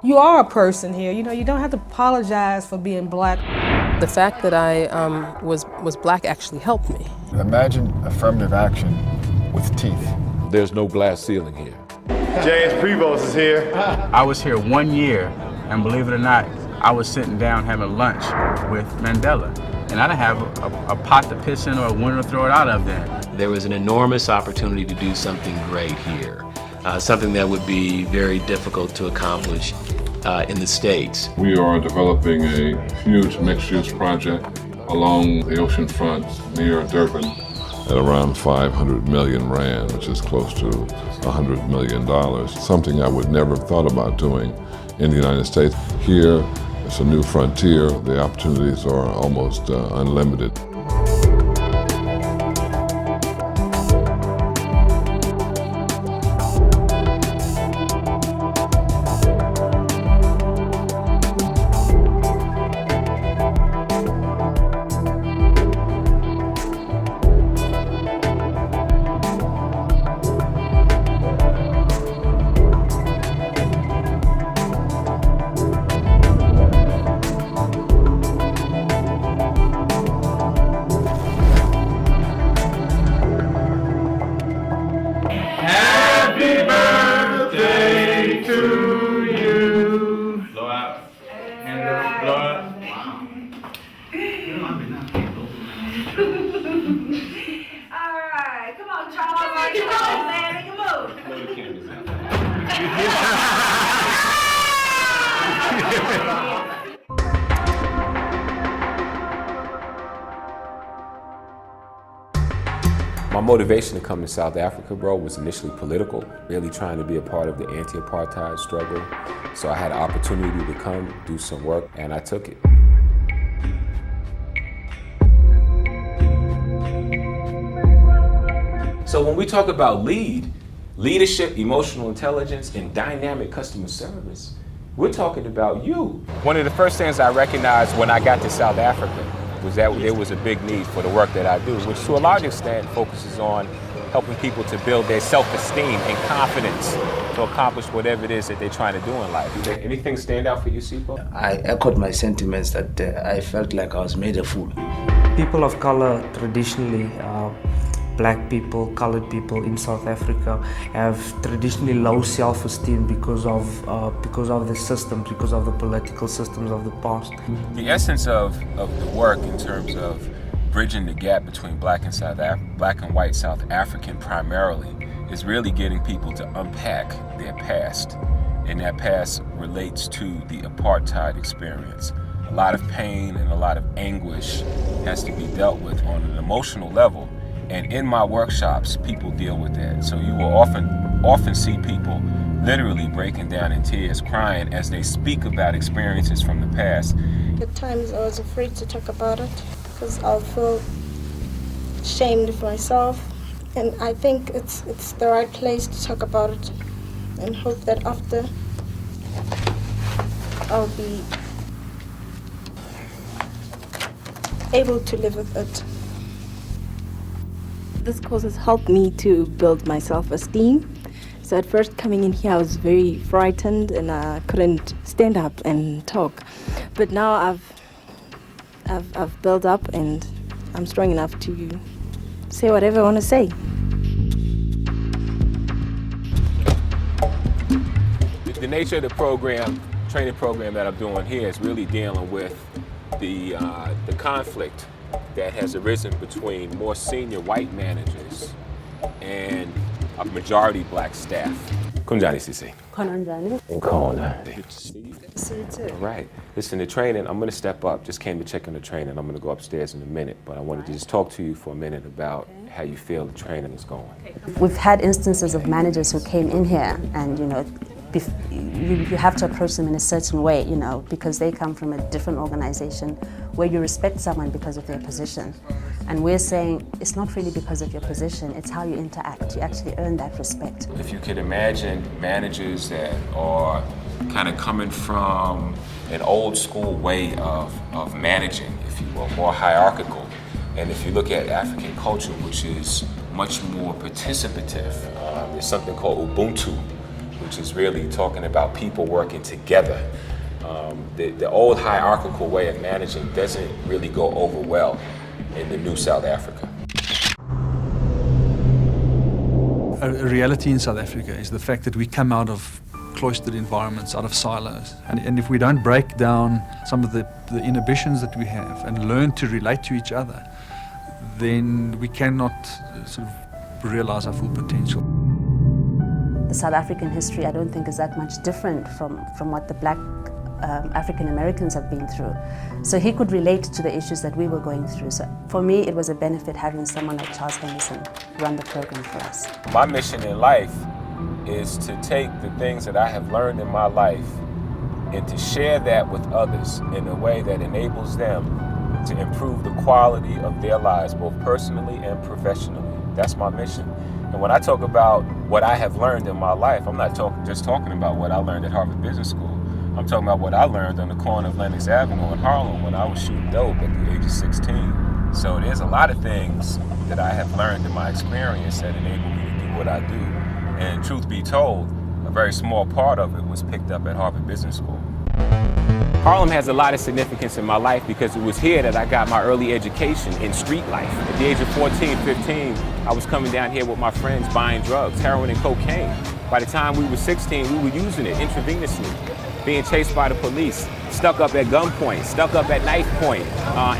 You are a person here. You know, you don't have to apologize for being black. The fact that I was black actually helped me. Imagine affirmative action with teeth. There's no glass ceiling here. James Prevost is here. I was here 1 year, and believe it or not, I was sitting down having lunch with Mandela. And I didn't have a pot to piss in or a window to throw it out of then. There was an enormous opportunity to do something great here, something that would be very difficult to accomplish in the States. We are developing a huge mixed-use project along the ocean front near Durban at around 500 million rand, which is close to $100 million, something I would never have thought about doing in the United States. Here, it's a new frontier. The opportunities are almost unlimited. My motivation to come to South Africa, bro, was initially political, really trying to be a part of the anti-apartheid struggle. So I had an opportunity to come do some work, and I took it. So when we talk about leadership, emotional intelligence, and dynamic customer service, we're talking about you. One of the first things I recognized when I got to South Africa was that there was a big need for the work that I do, which to a large extent focuses on helping people to build their self-esteem and confidence to accomplish whatever it is that they're trying to do in life. Did anything stand out for you, Sipho? I echoed my sentiments that I felt like I was made a fool. People of color traditionally, black people, colored people in South Africa have traditionally low self-esteem because of the systems, because of the political systems of the past. The essence of the work in terms of bridging the gap between black and white South African primarily is really getting people to unpack their past. And that past relates to the apartheid experience. A lot of pain and a lot of anguish has to be dealt with on an emotional level. And in my workshops, people deal with that. So you will often see people literally breaking down in tears, crying as they speak about experiences from the past. At times I was afraid to talk about it because I'll feel ashamed of myself. And I think it's the right place to talk about it and hope that after I'll be able to live with it. This course has helped me to build my self-esteem. So at first coming in here, I was very frightened and I couldn't stand up and talk. But now I've built up and I'm strong enough to say whatever I want to say. The nature of the training program that I'm doing here is really dealing with the conflict that has arisen between more senior white managers and a majority black staff. Kunjani Sisi. Konanjani. And Kona. Good to see you. Good to see you too. All right. Listen, the training, I'm going to step up. Just came to check on the training. I'm going to go upstairs in a minute, but I wanted to just talk to you for a minute about how you feel the training is going. We've had instances of managers who came in here and, you have to approach them in a certain way, because they come from a different organization where you respect someone because of their position. And we're saying it's not really because of your position, it's how you interact. You actually earn that respect. If you could imagine managers that are kind of coming from an old school way of managing, if you will, more hierarchical. And if you look at African culture, which is much more participative, there's something called Ubuntu, which is really talking about people working together. The old hierarchical way of managing doesn't really go over well in the new South Africa. A reality in South Africa is the fact that we come out of cloistered environments, out of silos. And if we don't break down some of the inhibitions that we have and learn to relate to each other, then we cannot sort of realize our full potential. The South African history, I don't think, is that much different from what the Black African Americans have been through. So he could relate to the issues that we were going through. So for me, it was a benefit having someone like Charles Henderson run the program for us. My mission in life is to take the things that I have learned in my life and to share that with others in a way that enables them to improve the quality of their lives, both personally and professionally. That's my mission. And when I talk about what I have learned in my life, I'm not just talking about what I learned at Harvard Business School. I'm talking about what I learned on the corner of Lenox Avenue in Harlem when I was shooting dope at the age of 16. So there's a lot of things that I have learned in my experience that enable me to do what I do. And truth be told, a very small part of it was picked up at Harvard Business School. Harlem has a lot of significance in my life because it was here that I got my early education in street life. At the age of 14, 15, I was coming down here with my friends buying drugs, heroin and cocaine. By the time we were 16, we were using it intravenously, being chased by the police, stuck up at gunpoint, stuck up at knife point,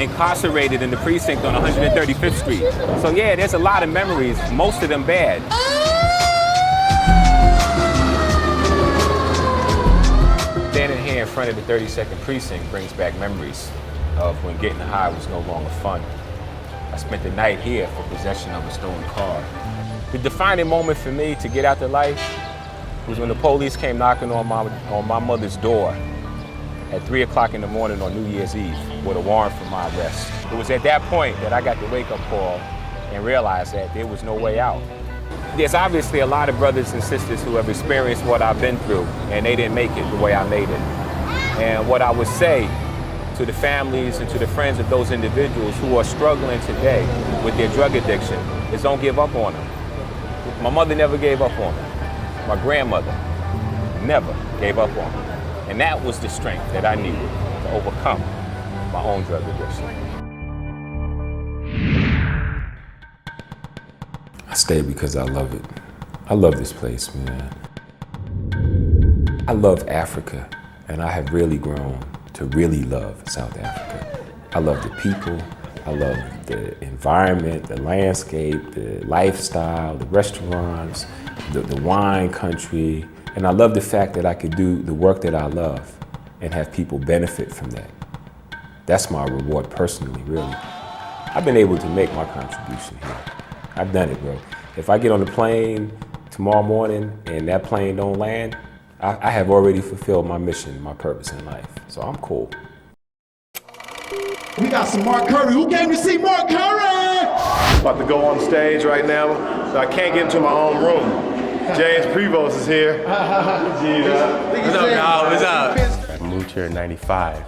incarcerated in the precinct on 135th Street. So yeah, there's a lot of memories, most of them bad. Standing here in front of the 32nd Precinct brings back memories of when getting high was no longer fun. I spent the night here for possession of a stolen car. The defining moment for me to get out to life was when the police came knocking on my mother's door at 3 o'clock in the morning on New Year's Eve with a warrant for my arrest. It was at that point that I got the wake-up call and realized that there was no way out. There's obviously a lot of brothers and sisters who have experienced what I've been through, and they didn't make it the way I made it. And what I would say to the families and to the friends of those individuals who are struggling today with their drug addiction is don't give up on them. My mother never gave up on them. My grandmother never gave up on them. And that was the strength that I needed to overcome my own drug addiction. I stayed because I love it. I love this place, man. I love Africa, and I have really grown to really love South Africa. I love the people, I love the environment, the landscape, the lifestyle, the restaurants, the wine country, and I love the fact that I could do the work that I love and have people benefit from that. That's my reward personally, really. I've been able to make my contribution here. I've done it, bro. If I get on the plane tomorrow morning and that plane don't land, I have already fulfilled my mission, my purpose in life. So I'm cool. We got some Mark Curry. Who came to see Mark Curry? About to go on stage right now, so I can't get into my own room. James Prevost is here. What's up, y'all? What's up? I moved here in '95,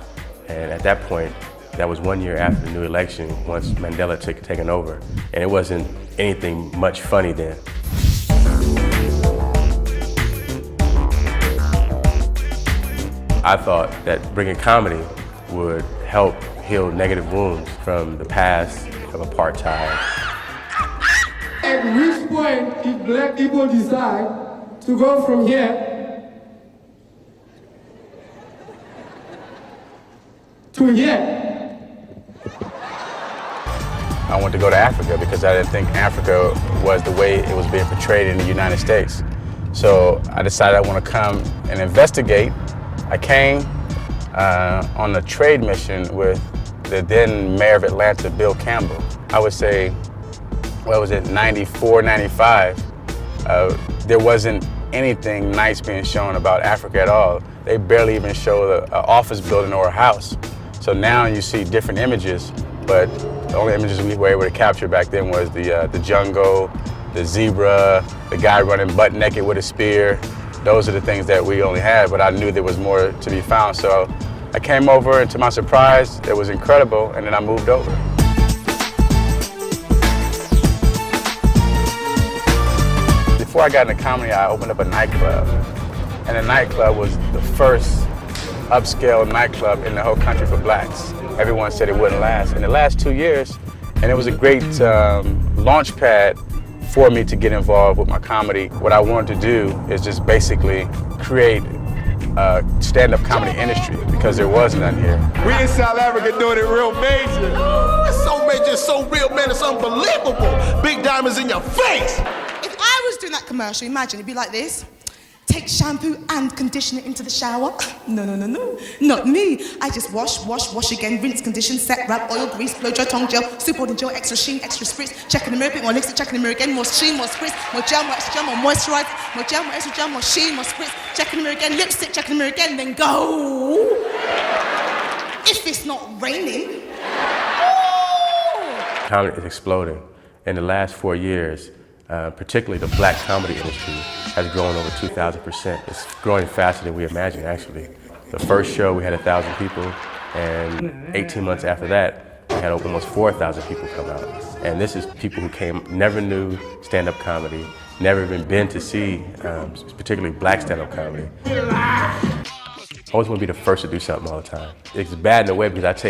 and at that point, that was 1 year after the new election, once Mandela taken over, and it wasn't anything much funny then. I thought that bringing comedy would help heal negative wounds from the past of apartheid. At which point, if black people decide to go from here to here, I wanted to go to Africa because I didn't think Africa was the way it was being portrayed in the United States. So I decided I want to come and investigate. I came on a trade mission with the then mayor of Atlanta, Bill Campbell. I would say, what was it, 94, 95, there wasn't anything nice being shown about Africa at all. They barely even showed an office building or a house. So now you see different images, but the only images we were able to capture back then was the jungle, the zebra, the guy running butt naked with a spear. Those are the things that we only had, but I knew there was more to be found. So I came over, and to my surprise, it was incredible, and then I moved over. Before I got into comedy, I opened up a nightclub. And the nightclub was the first upscale nightclub in the whole country for blacks. Everyone said it wouldn't last. In the last 2 years, and it was a great launch pad for me to get involved with my comedy. What I wanted to do is just basically create a stand-up comedy industry because there was none here. We in South Africa doing it real major. Oh, it's so major, it's so real, man, it's unbelievable. Big diamonds in your face. If I was doing that commercial, imagine it'd be like this. Take shampoo and conditioner into the shower. No, not me. I just wash again, rinse, condition, set, wrap, oil, grease, blow dry, tongue gel, super holding gel, extra sheen, extra spritz. Check in the mirror, bit more lipstick, check in the mirror again, more sheen, more spritz, more gel, more extra gel, more moisturize, more gel, more extra gel, more sheen, more spritz. Check in the mirror again, lipstick, check in the mirror again, then go. If it's not raining. Comedy is exploding. In the last 4 years, particularly the black comedy industry has grown over 2,000%. It's growing faster than we imagined, actually. The first show, we had 1,000 people, and 18 months after that, we had almost 4,000 people come out. And this is people who came, never knew stand-up comedy, never even been to see, particularly black stand-up comedy. I always want to be the first to do something all the time. It's bad in a way because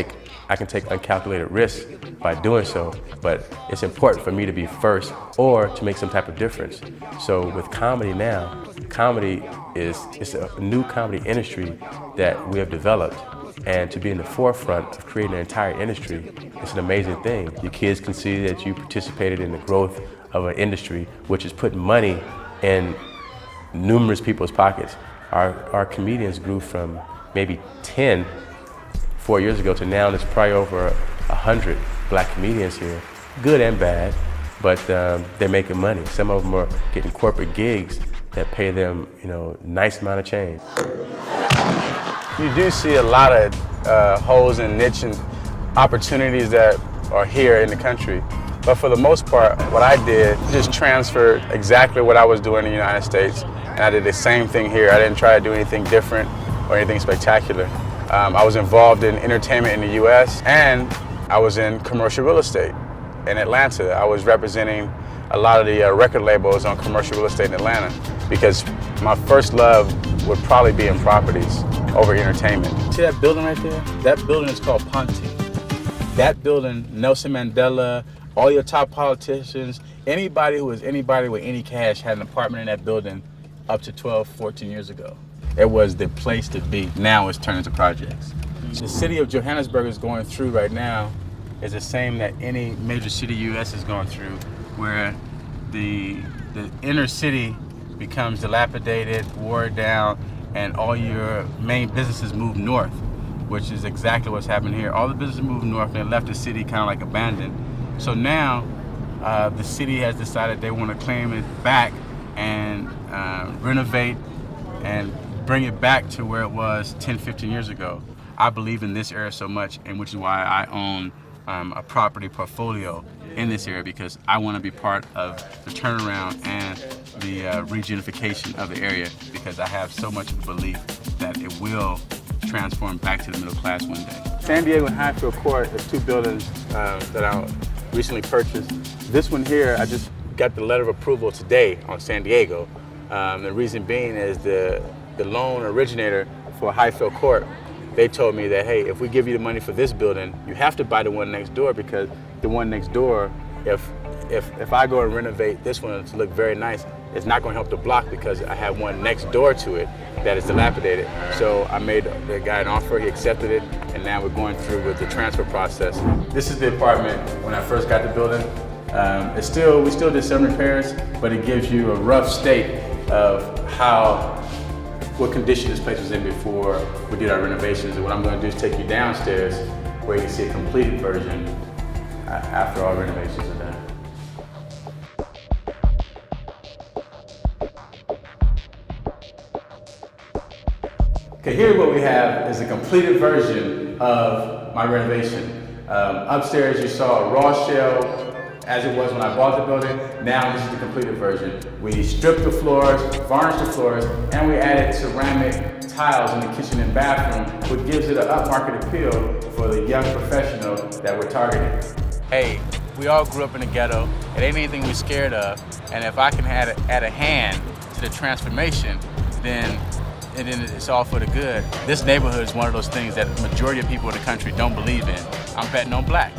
I can take uncalculated risks by doing so, but it's important for me to be first or to make some type of difference. So with comedy now, comedy it's a new comedy industry that we have developed, and to be in the forefront of creating an entire industry, it's an amazing thing. Your kids can see that you participated in the growth of an industry which is putting money in numerous people's pockets. Our comedians grew from maybe 10 4 years ago to now there's probably over 100 black comedians here, good and bad, but they're making money. Some of them are getting corporate gigs that pay them, nice amount of change. You do see a lot of holes and niche and opportunities that are here in the country. But for the most part, what I did, just transferred exactly what I was doing in the United States, and I did the same thing here. I didn't try to do anything different or anything spectacular. I was involved in entertainment in the US, and I was in commercial real estate in Atlanta. I was representing a lot of the record labels on commercial real estate in Atlanta because my first love would probably be in properties over entertainment. See that building right there? That building is called Ponte. That building, Nelson Mandela, all your top politicians, anybody who was anybody with any cash had an apartment in that building up to 12, 14 years ago. It was the place to be. Now it's turned into projects. The city of Johannesburg is going through right now is the same that any major city US is going through, where the inner city becomes dilapidated, wore down, and all your main businesses move north, which is exactly what's happened here. All the businesses moved north and they left the city kind of like abandoned. So now the city has decided they want to claim it back and renovate and bring it back to where it was 10, 15 years ago. I believe in this area so much, and which is why I own a property portfolio in this area, because I want to be part of the turnaround and the reunification of the area, because I have so much of a belief that it will transform back to the middle class one day. San Diego and Highfield Court is two buildings that I recently purchased. This one here, I just got the letter of approval today on San Diego. The reason being is the loan originator for Highfield Court, they told me that, hey, if we give you the money for this building, you have to buy the one next door, because the one next door, if I go and renovate this one to look very nice, it's not going to help the block because I have one next door to it that is dilapidated. So I made the guy an offer, he accepted it, and now we're going through with the transfer process. This is the apartment when I first got the building. We still did some repairs, but it gives you a rough state of what condition this place was in before we did our renovations. And what I'm going to do is take you downstairs where you can see a completed version after all renovations are done. Okay, here what we have is a completed version of my renovation. Upstairs you saw a raw shell as it was when I bought the building. Now this is the completed version. We stripped the floors, varnished the floors, and we added ceramic tiles in the kitchen and bathroom, which gives it an upmarket appeal for the young professional that we're targeting. Hey, we all grew up in the ghetto. It ain't anything we're scared of, and if I can add a hand to the transformation, then and then it's all for the good. This neighborhood is one of those things that the majority of people in the country don't believe in. I'm betting on black.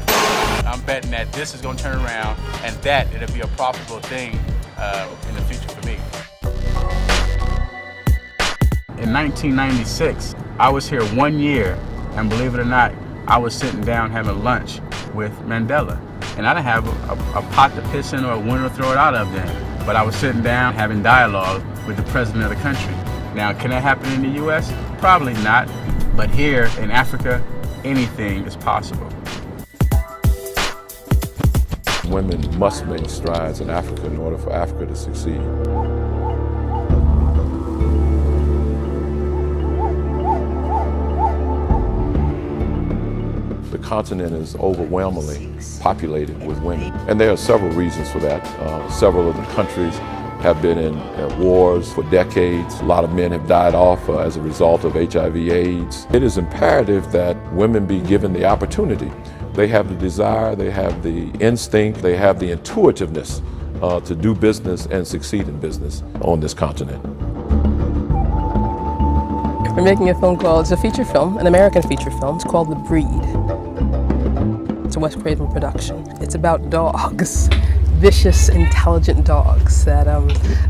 I'm betting that this is going to turn around and that it'll be a profitable thing in the future for me. In 1996, I was here 1 year, and believe it or not, I was sitting down having lunch with Mandela. And I didn't have a pot to piss in or a window to throw it out of then. But I was sitting down having dialogue with the president of the country. Now, can that happen in the US? Probably not. But here in Africa, anything is possible. Women must make strides in Africa in order for Africa to succeed. The continent is overwhelmingly populated with women, and there are several reasons for that. Several of the countries have been in wars for decades. A lot of men have died off as a result of HIV/AIDS. It is imperative that women be given the opportunity. They have the desire, they have the instinct, they have the intuitiveness to do business and succeed in business on this continent. We're making a film called, it's a feature film, an American feature film. It's called The Breed. It's a Wes Craven production. It's about dogs, vicious, intelligent dogs that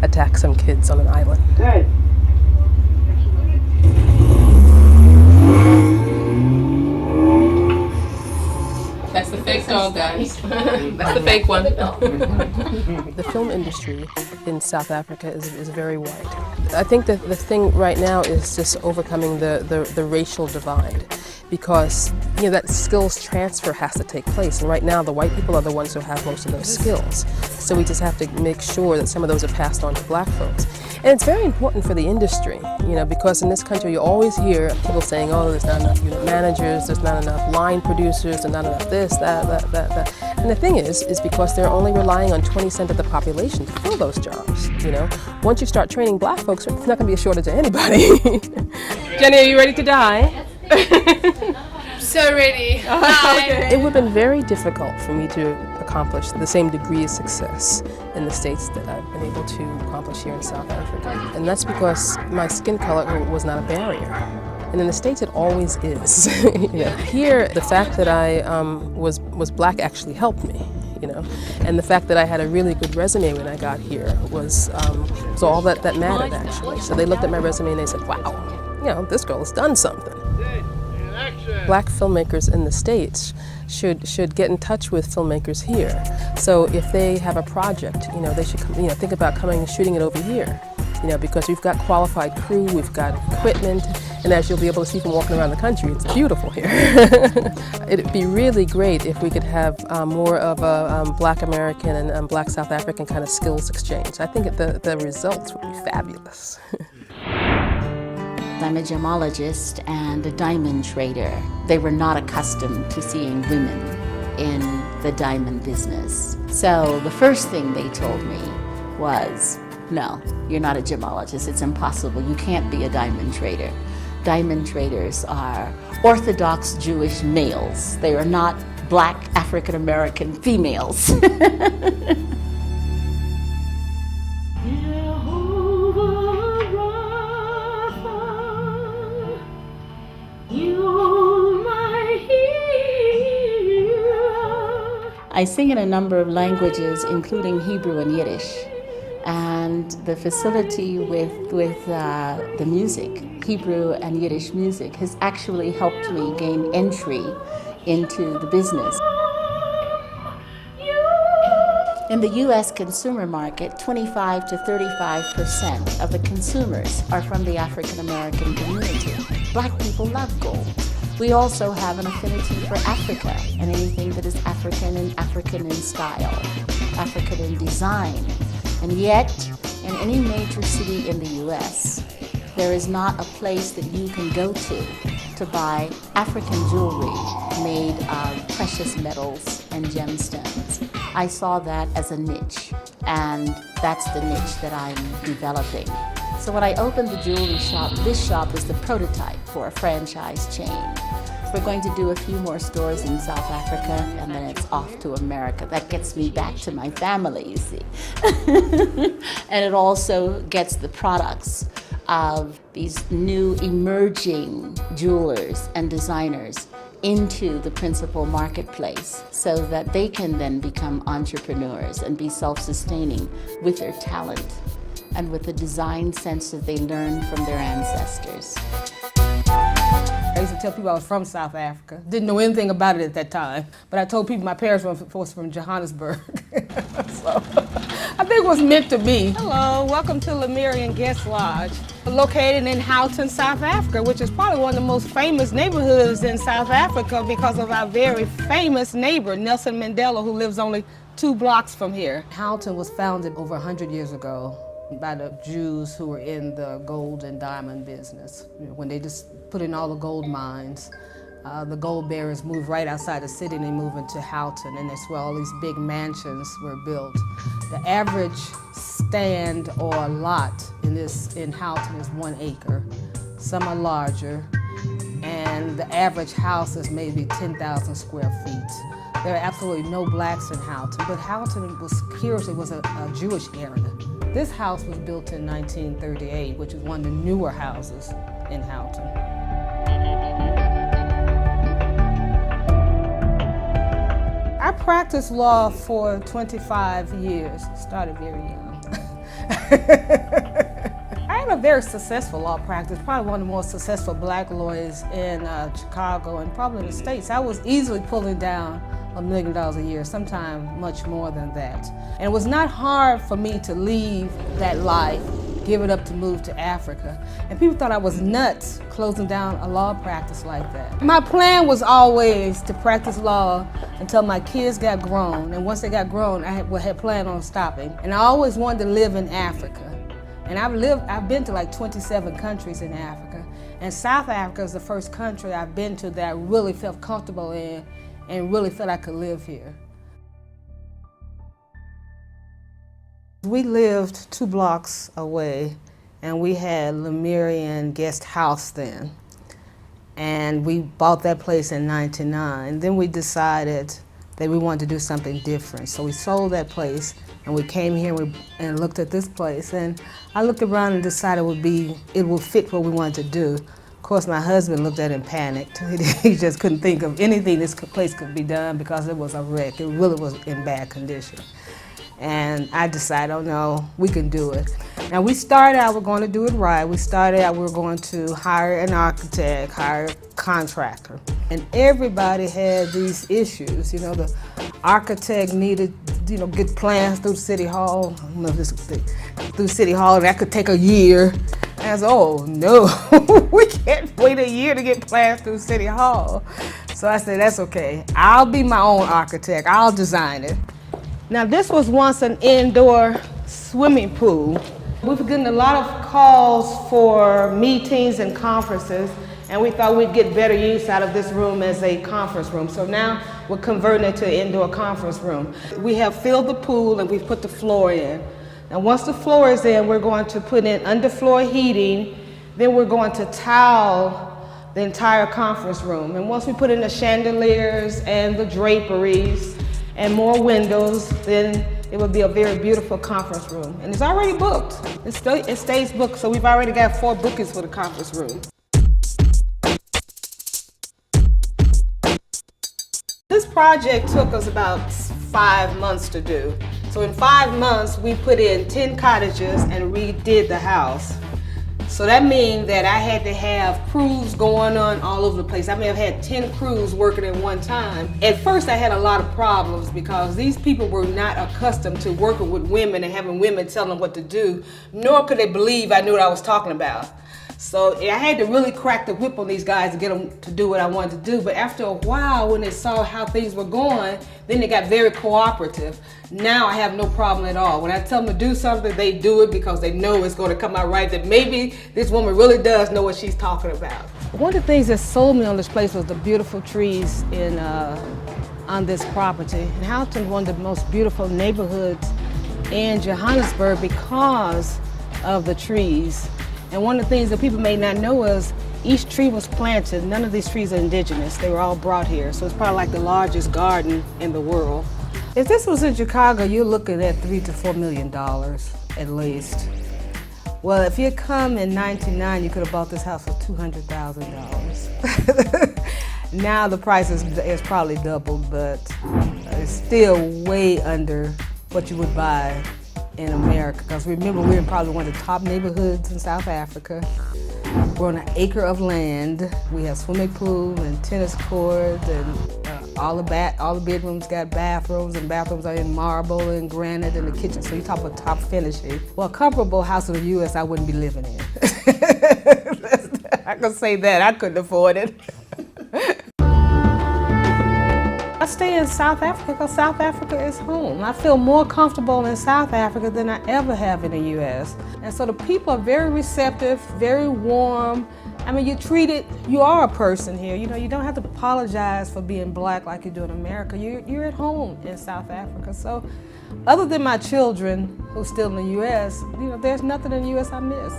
attack some kids on an island. Hey. That's the fake dog, guys. That's the fake one. The film industry in South Africa is very wide. I think that the thing right now is just overcoming the racial divide, because that skills transfer has to take place, and right now the white people are the ones who have most of those skills. So we just have to make sure that some of those are passed on to black folks. And it's very important for the industry, because in this country you always hear people saying, oh, there's not enough unit managers, there's not enough line producers, there's not enough this, that. And the thing is because they're only relying on 20% of the population to fill those jobs, Once you start training black folks, it's not gonna be a shortage of anybody. Jenny, are you ready to die? So ready. Okay. It would have been very difficult for me to accomplish the same degree of success in the States that I've been able to accomplish here in South Africa. And that's because my skin color was not a barrier. And in the States, it always is. Here, the fact that I was black actually helped me. And the fact that I had a really good resume when I got here was all that mattered, actually. So they looked at my resume and they said, wow, this girl has done something. Black filmmakers in the States should get in touch with filmmakers here. So if they have a project, they should think about coming and shooting it over here. Because we've got qualified crew, we've got equipment, and as you'll be able to see from walking around the country, it's beautiful here. It'd be really great if we could have more of a Black American and Black South African kind of skills exchange. I think the results would be fabulous. I'm a gemologist and a diamond trader. They were not accustomed to seeing women in the diamond business. So the first thing they told me was, no, you're not a gemologist. It's impossible. You can't be a diamond trader. Diamond traders are Orthodox Jewish males. They are not Black African American females. I sing in a number of languages, including Hebrew and Yiddish. And the facility with the music, Hebrew and Yiddish music, has actually helped me gain entry into the business. In the U.S. consumer market, 25 to 35% of the consumers are from the African American community. Black people love gold. We also have an affinity for Africa and anything that is African in style, African in design. And yet, in any major city in the U.S., there is not a place that you can go to buy African jewelry made of precious metals and gemstones. I saw that as a niche, and that's the niche that I'm developing. So when I opened the jewelry shop, this shop is the prototype for a franchise chain. We're going to do a few more stores in South Africa, and then it's off to America. That gets me back to my family, you see. And it also gets the products of these new emerging jewelers and designers into the principal marketplace so that they can then become entrepreneurs and be self-sustaining with their talent and with the design sense that they learned from their ancestors. I used to tell people I was from South Africa. Didn't know anything about it at that time, but I told people my parents were from Johannesburg. So I think it was meant to be. Hello, welcome to Lemurian Guest Lodge, located in Houghton, South Africa, which is probably one of the most famous neighborhoods in South Africa because of our very famous neighbor, Nelson Mandela, who lives only 2 blocks from here. Houghton was founded over 100 years ago by the Jews who were in the gold and diamond business. When they just put in all the gold mines, the gold bearers moved right outside the city and they moved into Houghton, and that's where all these big mansions were built. The average stand or lot in Houghton is 1 acre. Some are larger, and the average house is maybe 10,000 square feet. There are absolutely no blacks in Houghton, but Houghton was curiously a Jewish area. This house was built in 1938, which is one of the newer houses in Houghton. I practiced law for 25 years, started very young. I had a very successful law practice, probably one of the most successful black lawyers in Chicago and probably in the States. I was easily pulling down $1 million a year, sometimes much more than that. And it was not hard for me to leave that life, give it up to move to Africa. And people thought I was nuts closing down a law practice like that. My plan was always to practice law until my kids got grown. And once they got grown, I had planned on stopping. And I always wanted to live in Africa. And I've been to like 27 countries in Africa. And South Africa is the first country I've been to that I really felt comfortable in and really felt I could live here. We lived 2 blocks away, and we had Lemurian Guest House then. And we bought that place in '99. Then we decided that we wanted to do something different. So we sold that place, and we came here and looked at this place. And I looked around and decided it would fit what we wanted to do. Of course, my husband looked at it and panicked. He just couldn't think of anything this place could be done because it was a wreck. It really was in bad condition. And I decided, oh no, we can do it. Now we started out, we're going to do it right. We started out, we were going to hire an architect, hire a contractor. And everybody had these issues. You know, the architect needed, get plans through City Hall. I don't know if this through City Hall, and that could take a year. And I said, oh no, we can't wait a year to get plans through City Hall. So I said, that's okay. I'll be my own architect, I'll design it. Now this was once an indoor swimming pool. We were getting a lot of calls for meetings and conferences, and we thought we'd get better use out of this room as a conference room. So now we're converting it to an indoor conference room. We have filled the pool and we've put the floor in. Now once the floor is in, we're going to put in underfloor heating, then we're going to tile the entire conference room. And once we put in the chandeliers and the draperies and more windows, then it will be a very beautiful conference room. And it's already booked. It stays booked, so we've already got 4 bookings for the conference room. This project took us about 5 months to do. So in 5 months, we put in 10 cottages and redid the house. So that means that I had to have crews going on all over the place. I may have had 10 crews working at one time. At first I had a lot of problems because these people were not accustomed to working with women and having women tell them what to do, nor could they believe I knew what I was talking about. So I had to really crack the whip on these guys to get them to do what I wanted to do. But after a while, when they saw how things were going, then they got very cooperative. Now I have no problem at all. When I tell them to do something, they do it because they know it's going to come out right, that maybe this woman really does know what she's talking about. One of the things that sold me on this place was the beautiful trees on this property. And Houghton is one of the most beautiful neighborhoods in Johannesburg because of the trees. And one of the things that people may not know is each tree was planted. None of these trees are indigenous. They were all brought here. So it's probably like the largest garden in the world. If this was in Chicago, you're looking at $3 to $4 million at least. Well, if you come in 99, you could have bought this house for $200,000. Now the price is probably doubled, but it's still way under what you would buy in America. Because remember, we're in probably one of the top neighborhoods in South Africa. We're on an acre of land. We have swimming pool and tennis courts, and all the bedrooms got bathrooms, and bathrooms are in marble and granite in the kitchen. So you talk about top finishing. Well, a comparable house in the U.S. I wouldn't be living in. I can say that. I couldn't afford it. I stay in South Africa because South Africa is home. I feel more comfortable in South Africa than I ever have in the U.S. And so the people are very receptive, very warm. I mean, you are a person here. You know, you don't have to apologize for being black like you do in America. You're at home in South Africa. So other than my children who are still in the U.S., you know, there's nothing in the U.S. I miss.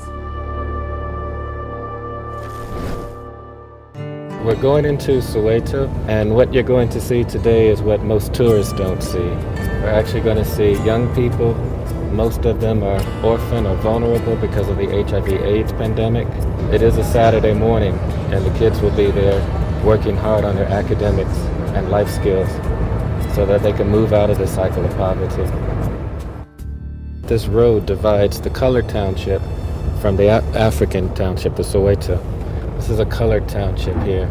We're going into Soweto, and what you're going to see today is what most tourists don't see. We're actually going to see young people. Most of them are orphan or vulnerable because of the HIV/AIDS pandemic. It is a Saturday morning, and the kids will be there working hard on their academics and life skills so that they can move out of the cycle of poverty. This road divides the colored township from the African township of Soweto. This is a colored township here,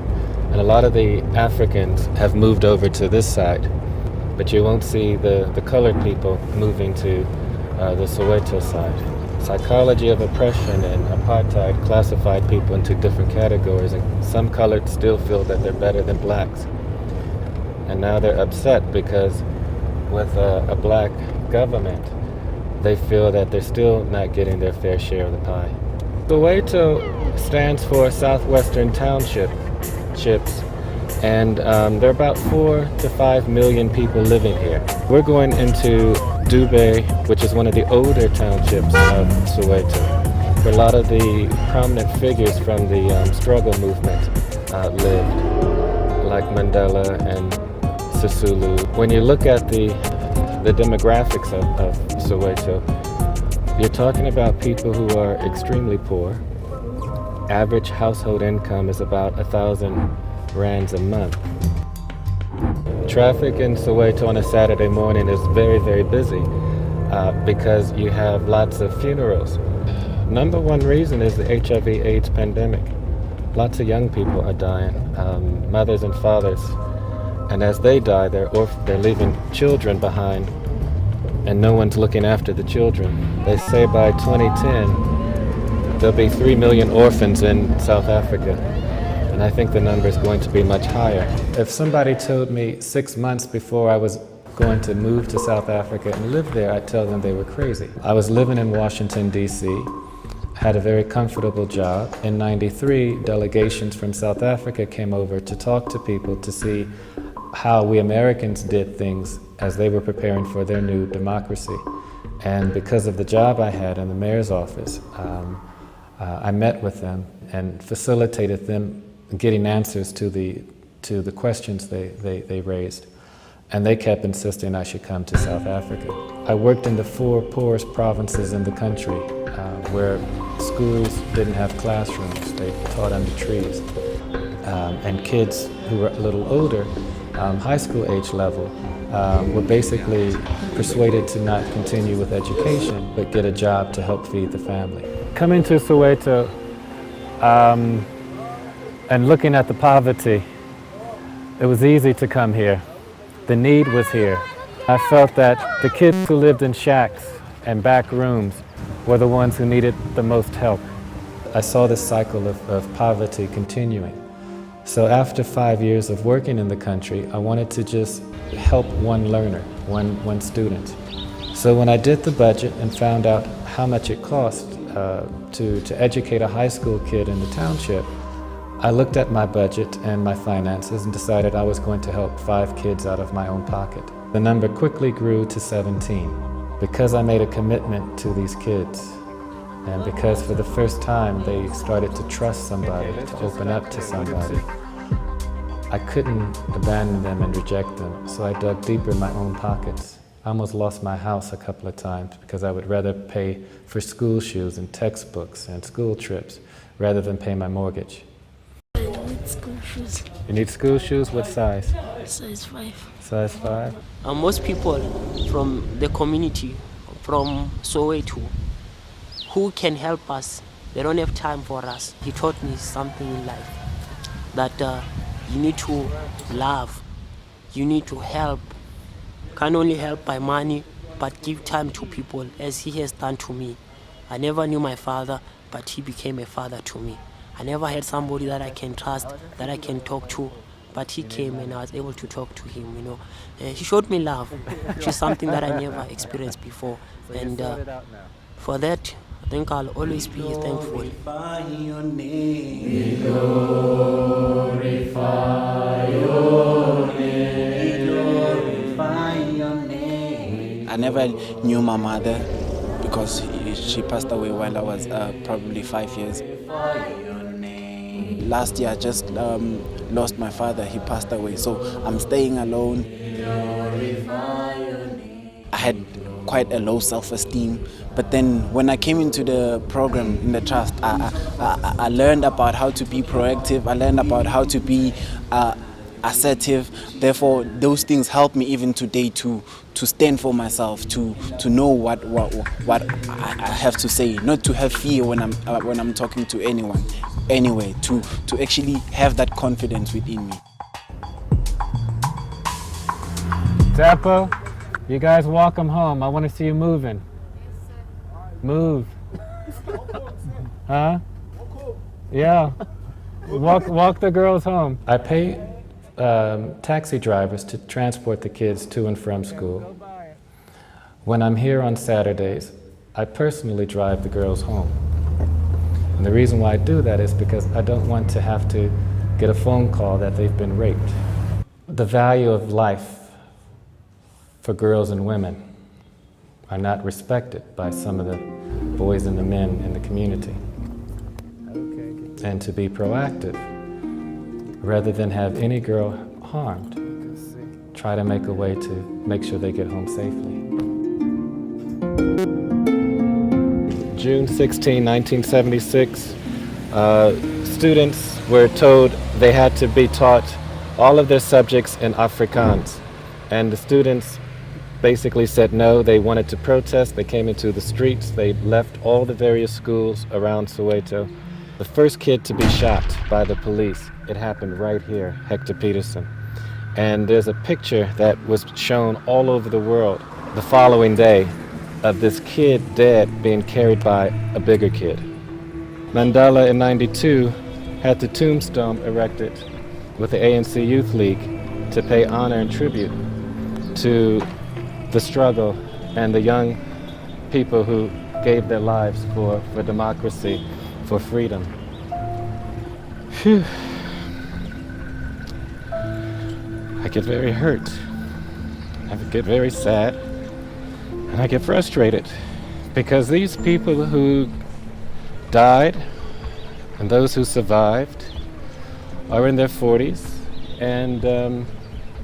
and a lot of the Africans have moved over to this side, but you won't see the colored people moving to the Soweto side. Psychology of oppression and apartheid classified people into different categories, and some colored still feel that they're better than blacks. And now they're upset because with a black government, they feel that they're still not getting their fair share of the pie. Soweto stands for Southwestern Townships, and there are about 4 to 5 million people living here. We're going into Dube, which is one of the older townships of Soweto, where a lot of the prominent figures from the struggle movement lived, like Mandela and Sisulu. When you look at the demographics of Soweto, you're talking about people who are extremely poor. Average household income is about 1,000 rands a month. Traffic in Soweto on a Saturday morning is very, very busy because you have lots of funerals. Number one reason is the HIV/AIDS pandemic. Lots of young people are dying, mothers and fathers. And as they die, they're leaving children behind, and no one's looking after the children. They say by 2010, there'll be 3 million orphans in South Africa. And I think the number is going to be much higher. If somebody told me 6 months before I was going to move to South Africa and live there, I'd tell them they were crazy. I was living in Washington, D.C., had a very comfortable job. In '93, delegations from South Africa came over to talk to people to see how we Americans did things as they were preparing for their new democracy. And because of the job I had in the mayor's office, I met with them and facilitated them getting answers to the questions they raised. And they kept insisting I should come to South Africa. I worked in the 4 poorest provinces in the country where schools didn't have classrooms. They taught under trees. And kids who were a little older, high school age level, were basically persuaded to not continue with education but get a job to help feed the family. Coming to Soweto and looking at the poverty, it was easy to come here. The need was here. I felt that the kids who lived in shacks and back rooms were the ones who needed the most help. I saw this cycle of poverty continuing. So after 5 years of working in the country, I wanted to just help one learner, one student. So when I did the budget and found out how much it cost to educate a high school kid in the township, I looked at my budget and my finances and decided I was going to help 5 kids out of my own pocket. The number quickly grew to 17 because I made a commitment to these kids, and because for the first time they started to trust somebody, to open up to somebody. I couldn't abandon them and reject them, so I dug deeper in my own pockets I almost lost my house a couple of times because I would rather pay for school shoes and textbooks and school trips rather than pay my mortgage. I need school shoes. You need school shoes? What size? Size 5. Size 5? Most people from the community, from Soweto, who can help us, they don't have time for us. He taught me something in life, that you need to love, you need to help. Can't only help by money, but give time to people as he has done to me. I never knew my father, but he became a father to me. I never had somebody that I can trust, that I can talk to, but he came and I was able to talk to him, you know. He showed me love, which is something that I never experienced before. And for that, I think I'll always be thankful. We glorify your name. We glorify your name. I never knew my mother because she passed away while I was probably 5 years. Last year I just lost my father, he passed away, so I'm staying alone. I had quite a low self-esteem, but then when I came into the program in the trust, I learned about how to be proactive, I learned about how to be assertive. Therefore, those things help me even today to stand for myself, to know what I have to say, not to have fear when I'm talking to anyone. Anyway, to actually have that confidence within me. Zappo, you guys walk them home. I want to see you moving. Move. Huh? Yeah. Walk the girls home. I pay taxi drivers to transport the kids to and from school. When I'm here on Saturdays, I personally drive the girls home. And the reason why I do that is because I don't want to have to get a phone call that they've been raped. The value of life for girls and women are not respected by some of the boys and the men in the community. And to be proactive, rather than have any girl harmed, try to make a way to make sure they get home safely. June 16, 1976, students were told they had to be taught all of their subjects in Afrikaans. And the students basically said no, they wanted to protest, they came into the streets, they left all the various schools around Soweto. The first kid to be shot by the police, it happened right here, Hector Peterson. And there's a picture that was shown all over the world the following day of this kid dead being carried by a bigger kid. Mandela in '92 had the tombstone erected with the ANC Youth League to pay honor and tribute to the struggle and the young people who gave their lives for democracy, for freedom. Phew. I get very hurt. I get very sad. And I get frustrated because these people who died and those who survived are in their 40s and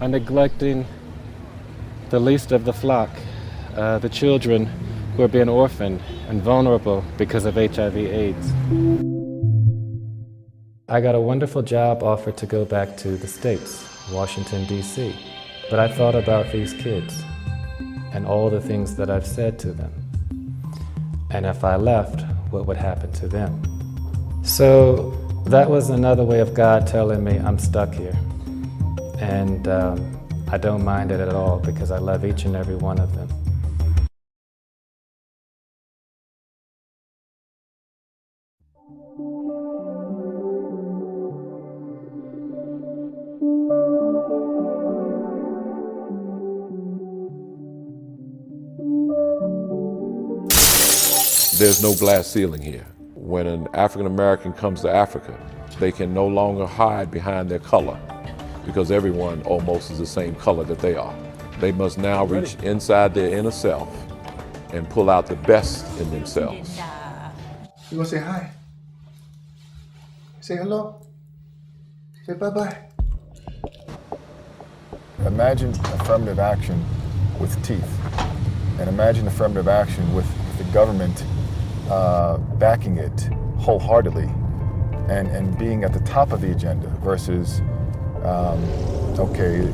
are neglecting the least of the flock, the children who are being orphaned and vulnerable because of HIV/AIDS. I got a wonderful job offer to go back to the States, Washington, D.C., but I thought about these kids and all the things that I've said to them. And if I left, what would happen to them? So that was another way of God telling me I'm stuck here. And I don't mind it at all because I love each and every one of them. There's no glass ceiling here. When an African American comes to Africa, they can no longer hide behind their color because everyone almost is the same color that they are. They must now reach inside their inner self and pull out the best in themselves. You want to say hi? Say hello? Say bye-bye. Imagine affirmative action with teeth. And imagine affirmative action with the government backing it wholeheartedly and being at the top of the agenda versus, okay,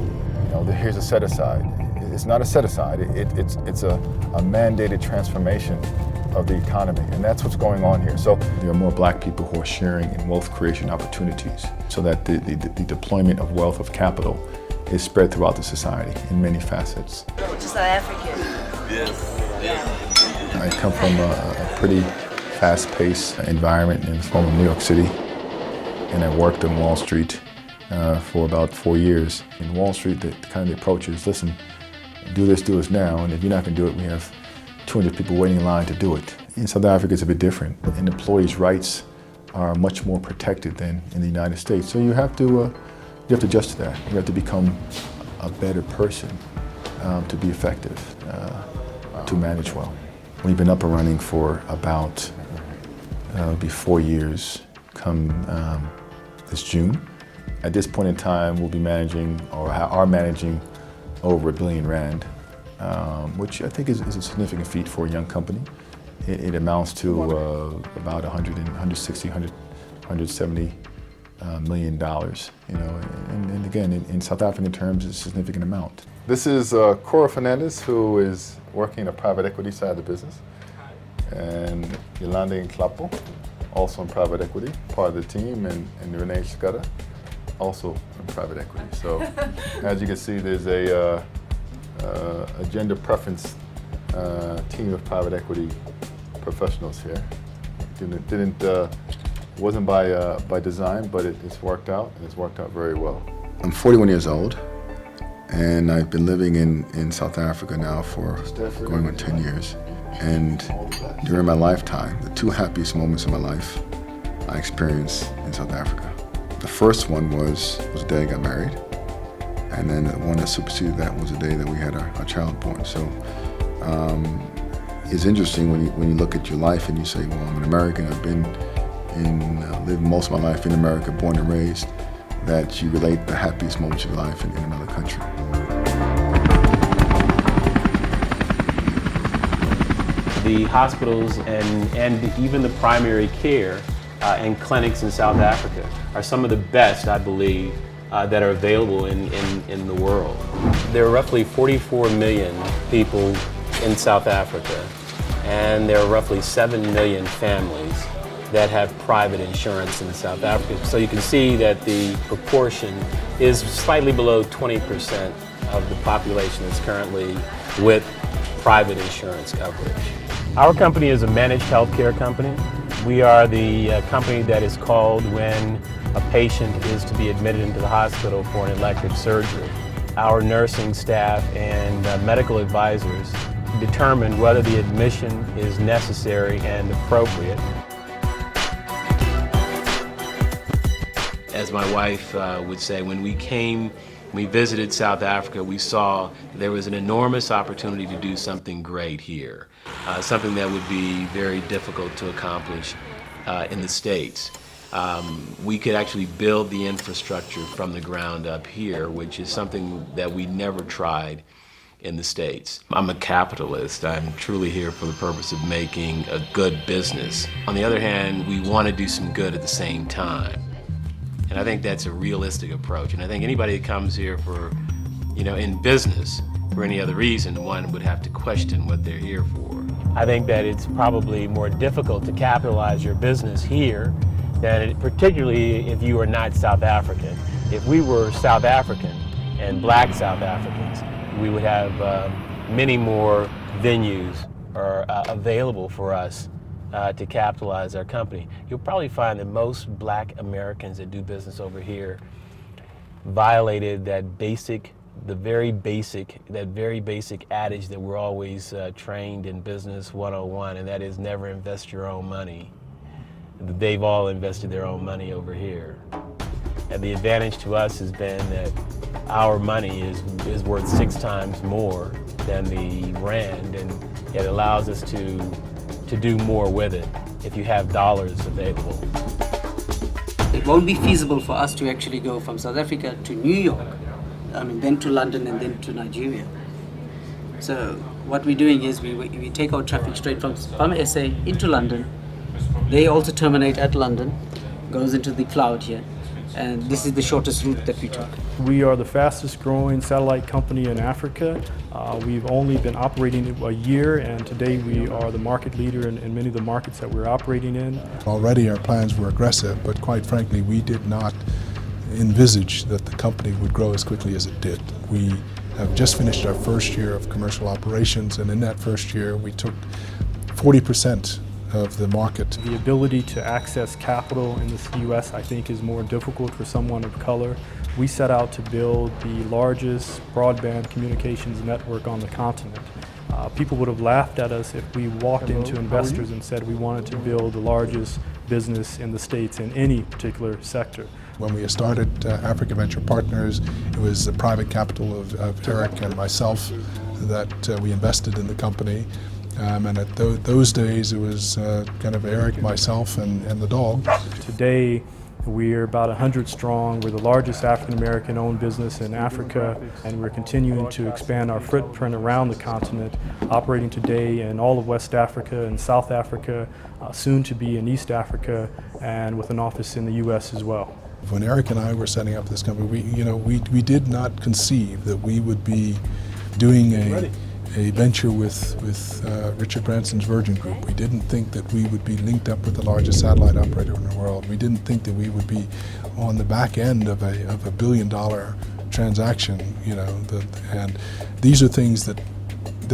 here's a set aside. It's not a set aside, it's a mandated transformation of the economy, and that's what's going on here. So there are more black people who are sharing in wealth creation opportunities so that the deployment of wealth, of capital, is spread throughout the society in many facets. Just South African. Yes. I come from a pretty fast-paced environment in the form of New York City, and I worked on Wall Street for about 4 years. In Wall Street, the kind of the approach is, listen, do this now, and if you're not going to do it, we have 200 people waiting in line to do it. In South Africa, it's a bit different. An employee's rights are much more protected than in the United States. So you have to adjust to that. You have to become a better person to be effective, to manage well. We've been up and running for about 4 years come this June. At this point in time, we'll be managing, or are managing, over R1 billion, which I think is a significant feat for a young company. It amounts to about $170 million, and again, in South African terms, it's a significant amount. This is Cora Fernandez, who is working in the private equity side of the business, and Yolanda Nklapo, also in private equity, part of the team, and Renee Scudder, also in private equity. So, as you can see, there's a gender preference team of private equity professionals here. Wasn't by design, but it's worked out, and it's worked out very well. I'm 41 years old, and I've been living in South Africa now for going on 10 years. And during my lifetime, the 2 happiest moments of my life I experienced in South Africa. The first one was the day I got married, and then the one that superseded that was the day that we had our child born. So it's interesting when you look at your life and you say, well, I'm an American, I've been lived most of my life in America, born and raised, that you relate the happiest moments of your life in another country. The hospitals and even the primary care and clinics in South Africa are some of the best, I believe, that are available in the world. There are roughly 44 million people in South Africa, and there are roughly 7 million families that have private insurance in South Africa. So you can see that the proportion is slightly below 20% of the population that's currently with private insurance coverage. Our company is a managed healthcare company. We are the company that is called when a patient is to be admitted into the hospital for an elective surgery. Our nursing staff and medical advisors determine whether the admission is necessary and appropriate. As my wife would say, when we visited South Africa, we saw there was an enormous opportunity to do something great here, something that would be very difficult to accomplish in the States. We could actually build the infrastructure from the ground up here, which is something that we never tried in the States. I'm a capitalist. I'm truly here for the purpose of making a good business. On the other hand, we want to do some good at the same time. And I think that's a realistic approach. And I think anybody that comes here for, in business for any other reason, one would have to question what they're here for. I think that it's probably more difficult to capitalize your business here than particularly if you are not South African. If we were South African and black South Africans, we would have many more venues available for us to capitalize our company. You'll probably find that most black Americans that do business over here violated that very basic adage that we're always trained in Business 101, and that is never invest your own money. They've all invested their own money over here. And the advantage to us has been that our money is worth 6 times more than the rand, and it allows us to do more with it if you have dollars available. It won't be feasible for us to actually go from South Africa to New York, then to London and then to Nigeria. So what we're doing is we take our traffic straight from SA into London. They also terminate at London, goes into the cloud here. And this is the shortest route that we took. We are the fastest growing satellite company in Africa. We've only been operating a year, and today we are the market leader in many of the markets that we're operating in. Already our plans were aggressive, but quite frankly, we did not envisage that the company would grow as quickly as it did. We have just finished our first year of commercial operations, and in that first year we took 40% of the market. The ability to access capital in the U.S. I think is more difficult for someone of color. We set out to build the largest broadband communications network on the continent. People would have laughed at us if we walked into investors and said we wanted to build the largest business in the States in any particular sector. When we started Africa Venture Partners, it was the private capital of Eric and myself that we invested in the company. And at those days, it was kind of Eric, myself, and the dog. Today, we're about 100 strong. We're the largest African-American owned business in Africa, and we're continuing to expand our footprint around the continent, operating today in all of West Africa and South Africa, soon to be in East Africa, and with an office in the U.S. as well. When Eric and I were setting up this company, we did not conceive that we would be doing a venture with Richard Branson's Virgin Group. We didn't think that we would be linked up with the largest satellite operator in the world. We didn't think that we would be on the back end of a $1 billion transaction, and these are things that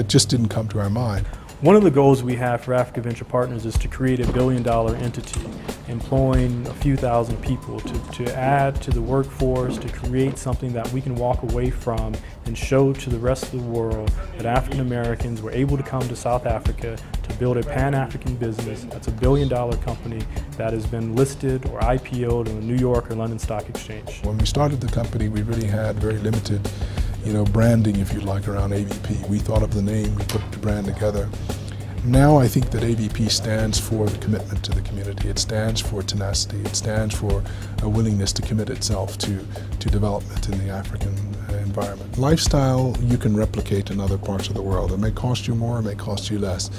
just didn't come to our mind. One of the goals we have for Africa Venture Partners is to create $1 billion entity, employing a few thousand people to add to the workforce, to create something that we can walk away from and show to the rest of the world that African Americans were able to come to South Africa to build a Pan-African business that's $1 billion company that has been listed or IPO'd on the New York or London Stock Exchange. When we started the company, we really had very limited branding, if you like, around AVP. We thought of the name, we put the brand together. Now I think that AVP stands for the commitment to the community. It stands for tenacity. It stands for a willingness to commit itself to development in the African environment. Lifestyle you can replicate in other parts of the world. It may cost you more, it may cost you less.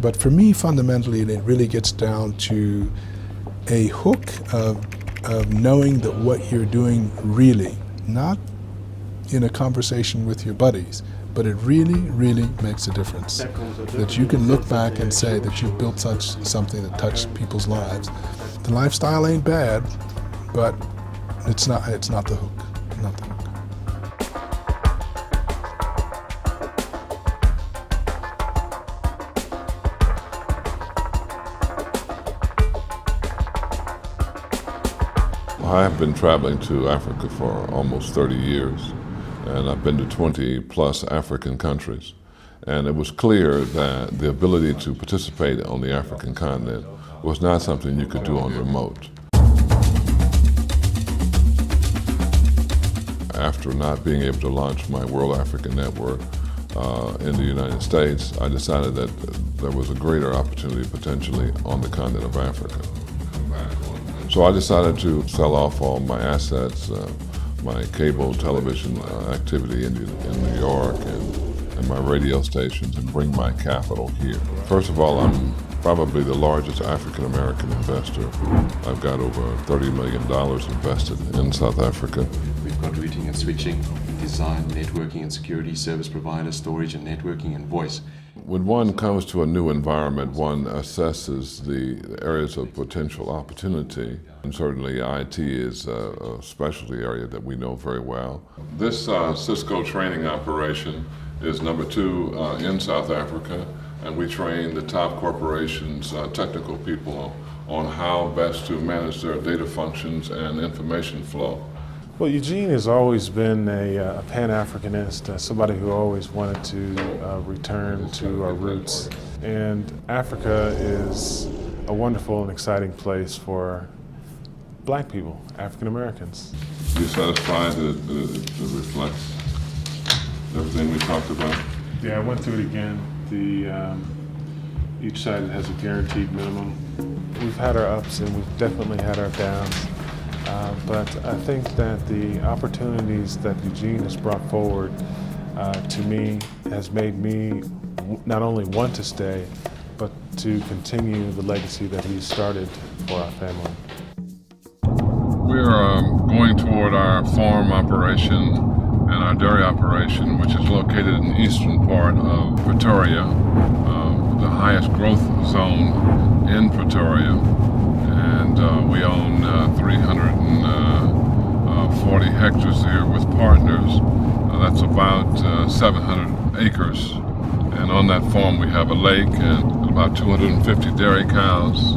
But for me, fundamentally, it really gets down to a hook of knowing that what you're doing really, not in a conversation with your buddies, but it really, really makes a difference. That you can look back and say that you've built something that touched people's lives. The lifestyle ain't bad, but it's not the hook, not the hook. I have been traveling to Africa for almost 30 years. And I've been to 20 plus African countries. And it was clear that the ability to participate on the African continent was not something you could do on remote. After not being able to launch my World African Network in the United States, I decided that there was a greater opportunity potentially on the continent of Africa. So I decided to sell off all my assets, my cable television activity in New York and my radio stations, and bring my capital here. First of all, I'm probably the largest African American investor. I've got over $30 million invested in South Africa. We've got routing and switching, design, networking and security, service provider, storage and networking, and voice. When one comes to a new environment, one assesses the areas of potential opportunity, and certainly IT is a specialty area that we know very well. This Cisco training operation is number 2 in South Africa, and we train the top corporations' technical people on how best to manage their data functions and information flow. Well, Eugene has always been a Pan-Africanist, somebody who always wanted to return to our roots. And Africa is a wonderful and exciting place for Black people, African Americans. You satisfied that it reflects everything we talked about? Yeah, I went through it again. Each side has a guaranteed minimum. We've had our ups and we've definitely had our downs. But I think that the opportunities that Eugene has brought forward to me has made me not only want to stay, but to continue the legacy that he started for our family. We're going toward our farm operation and our dairy operation, which is located in the eastern part of Pretoria, the highest growth zone in Pretoria. And we own 340 hectares here with partners. That's about 700 acres. And on that farm we have a lake and about 250 dairy cows.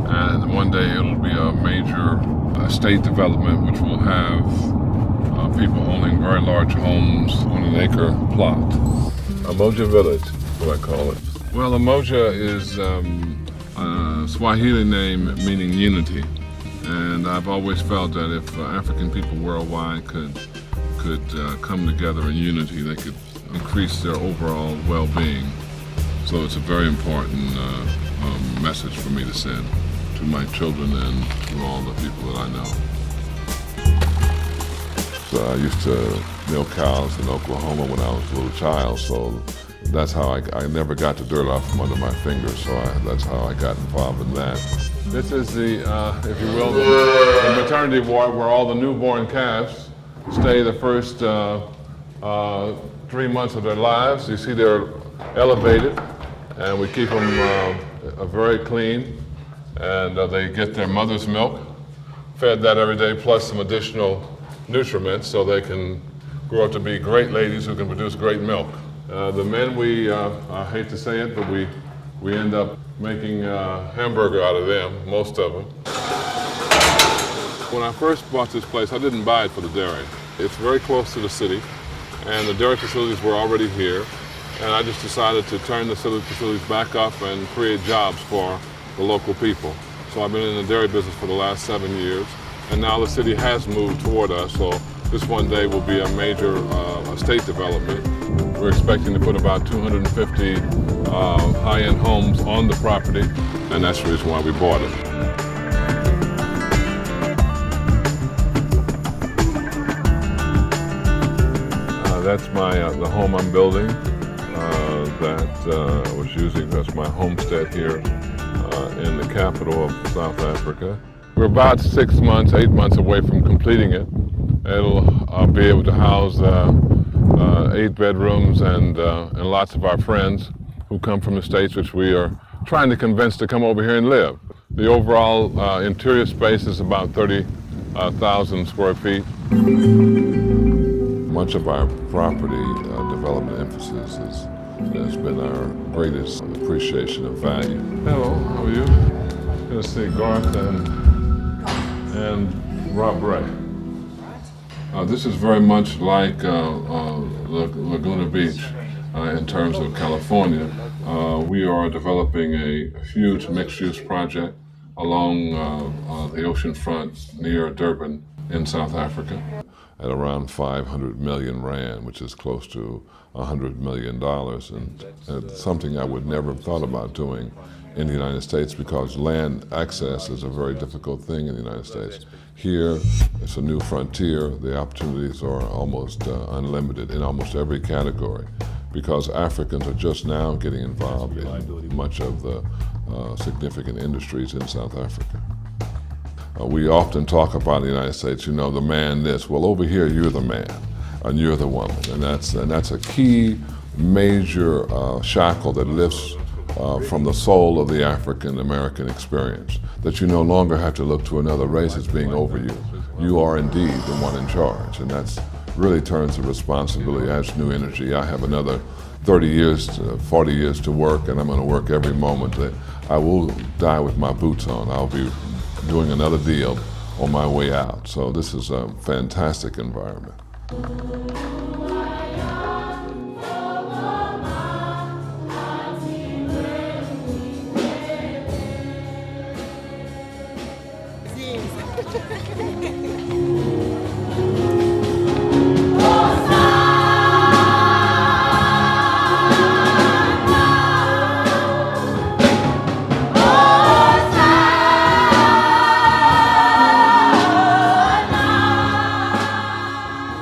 And one day it'll be a major estate development which will have people owning very large homes on an acre plot. Umoja Village, what I call it. Well, Umoja is a Swahili name meaning unity. And I've always felt that if African people worldwide could come together in unity, they could increase their overall well-being. So it's a very important message for me to send to my children and to all the people that I know. So I used to milk cows in Oklahoma when I was a little child, so that's how I never got the dirt off from under my fingers, so that's how I got involved in that. This is the, if you will, the maternity ward where all the newborn calves stay the first 3 months of their lives. You see they're elevated, and we keep them very clean, and they get their mother's milk, fed that every day, plus some additional nutriments so they can grow up to be great ladies who can produce great milk. The men, I hate to say it, but we end up making hamburger out of them, most of them. When I first bought this place, I didn't buy it for the dairy. It's very close to the city, and the dairy facilities were already here, and I just decided to turn the facilities back up and create jobs for the local people. So I've been in the dairy business for the last 7 years, and now the city has moved toward us, so this one day will be a major estate development. We're expecting to put about 250 high-end homes on the property, and that's the reason why we bought it. That's the home I'm building that I was using. That's my homestead here in the capital of South Africa. We're about 6 months, 8 months away from completing it. It'll be able to house 8 bedrooms and lots of our friends who come from the States, which we are trying to convince to come over here and live. The overall interior space is about 30,000 square feet. Much of our property development emphasis has been our greatest appreciation of value. Hello, how are you? Good to see Garth and Rob Ray. This is very much like Laguna Beach in terms of California. We are developing a huge mixed-use project along the ocean front near Durban in South Africa. At around 500 million rand, which is close to $100 million, and it's something I would never have thought about doing in the United States because land access is a very difficult thing in the United States. Here, it's a new frontier. The opportunities are almost unlimited in almost every category because Africans are just now getting involved in much of the significant industries in South Africa. We often talk about the United States, you know, the man this. Well, over here, you're the man, and you're the woman, and that's a key major shackle that lifts from the soul of the African American experience, that you no longer have to look to another race as being over you. You are indeed the one in charge, and that's really turns the responsibility, adds new energy. I have another 30 years, 40 years to work, and I'm going to work every moment. I will die with my boots on. I'll be doing another deal on my way out. So this is a fantastic environment.